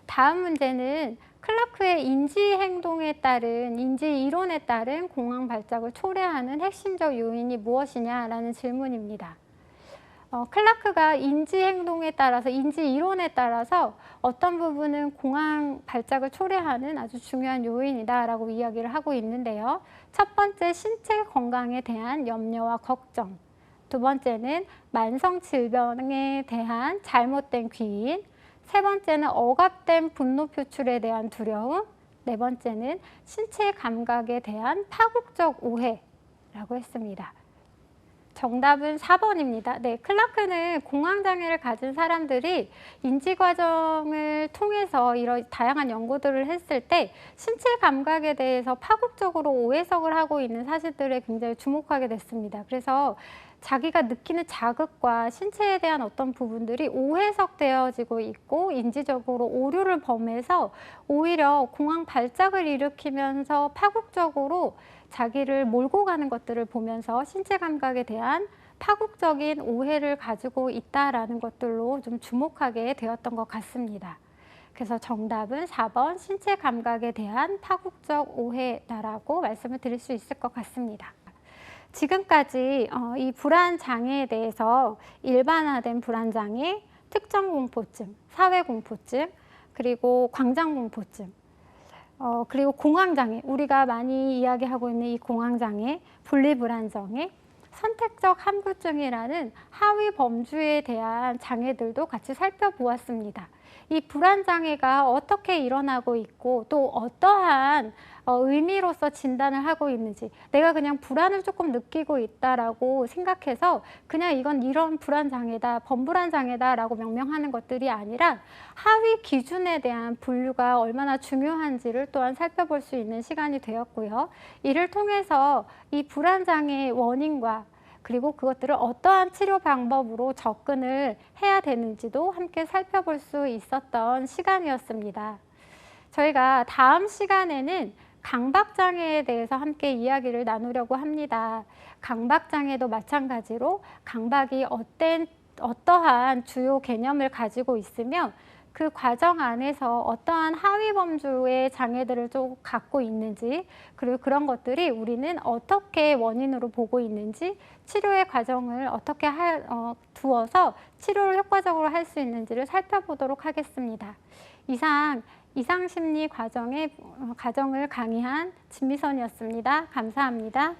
다음 문제는 클라크의 인지행동에 따른 인지이론에 따른 공황 발작을 초래하는 핵심적 요인이 무엇이냐라는 질문입니다. 클라크가 인지행동에 따라서 인지이론에 따라서 어떤 부분은 공황 발작을 초래하는 아주 중요한 요인이다라고 이야기를 하고 있는데요. 첫 번째, 신체 건강에 대한 염려와 걱정. 두 번째는 만성 질병에 대한 잘못된 귀인. 세 번째는 억압된 분노 표출에 대한 두려움. 네 번째는 신체 감각에 대한 파국적 오해라고 했습니다. 정답은 4번입니다. 네, 클라크는 공황장애를 가진 사람들이 인지 과정을 통해서 이런 다양한 연구들을 했을 때 신체 감각에 대해서 파국적으로 오해석을 하고 있는 사실들에 굉장히 주목하게 됐습니다. 그래서 자기가 느끼는 자극과 신체에 대한 어떤 부분들이 오해석되어지고 있고 인지적으로 오류를 범해서 오히려 공황 발작을 일으키면서 파국적으로 자기를 몰고 가는 것들을 보면서 신체 감각에 대한 파국적인 오해를 가지고 있다라는 것들로 좀 주목하게 되었던 것 같습니다. 그래서 정답은 4번 신체 감각에 대한 파국적 오해다라고 말씀을 드릴 수 있을 것 같습니다. 지금까지 이 불안장애에 대해서 일반화된 불안장애, 특정공포증, 사회공포증, 그리고 광장공포증, 그리고 공황장애, 우리가 많이 이야기하고 있는 이 공황장애, 분리불안장애, 선택적 함구증이라는 하위 범주에 대한 장애들도 같이 살펴보았습니다. 이 불안장애가 어떻게 일어나고 있고 또 어떠한 의미로서 진단을 하고 있는지, 내가 그냥 불안을 조금 느끼고 있다라고 생각해서 그냥 이건 이런 불안장애다, 범불안장애다라고 명명하는 것들이 아니라 하위 기준에 대한 분류가 얼마나 중요한지를 또한 살펴볼 수 있는 시간이 되었고요. 이를 통해서 이 불안장애의 원인과 그리고 그것들을 어떠한 치료 방법으로 접근을 해야 되는지도 함께 살펴볼 수 있었던 시간이었습니다. 저희가 다음 시간에는 강박장애에 대해서 함께 이야기를 나누려고 합니다. 강박장애도 마찬가지로 강박이 어떠한 주요 개념을 가지고 있으며 그 과정 안에서 어떠한 하위 범주의 장애들을 좀 갖고 있는지, 그리고 그런 것들이 우리는 어떻게 원인으로 보고 있는지, 치료의 과정을 어떻게 두어서 치료를 효과적으로 할 수 있는지를 살펴보도록 하겠습니다. 이상심리 과정을 강의한 진미선이었습니다. 감사합니다.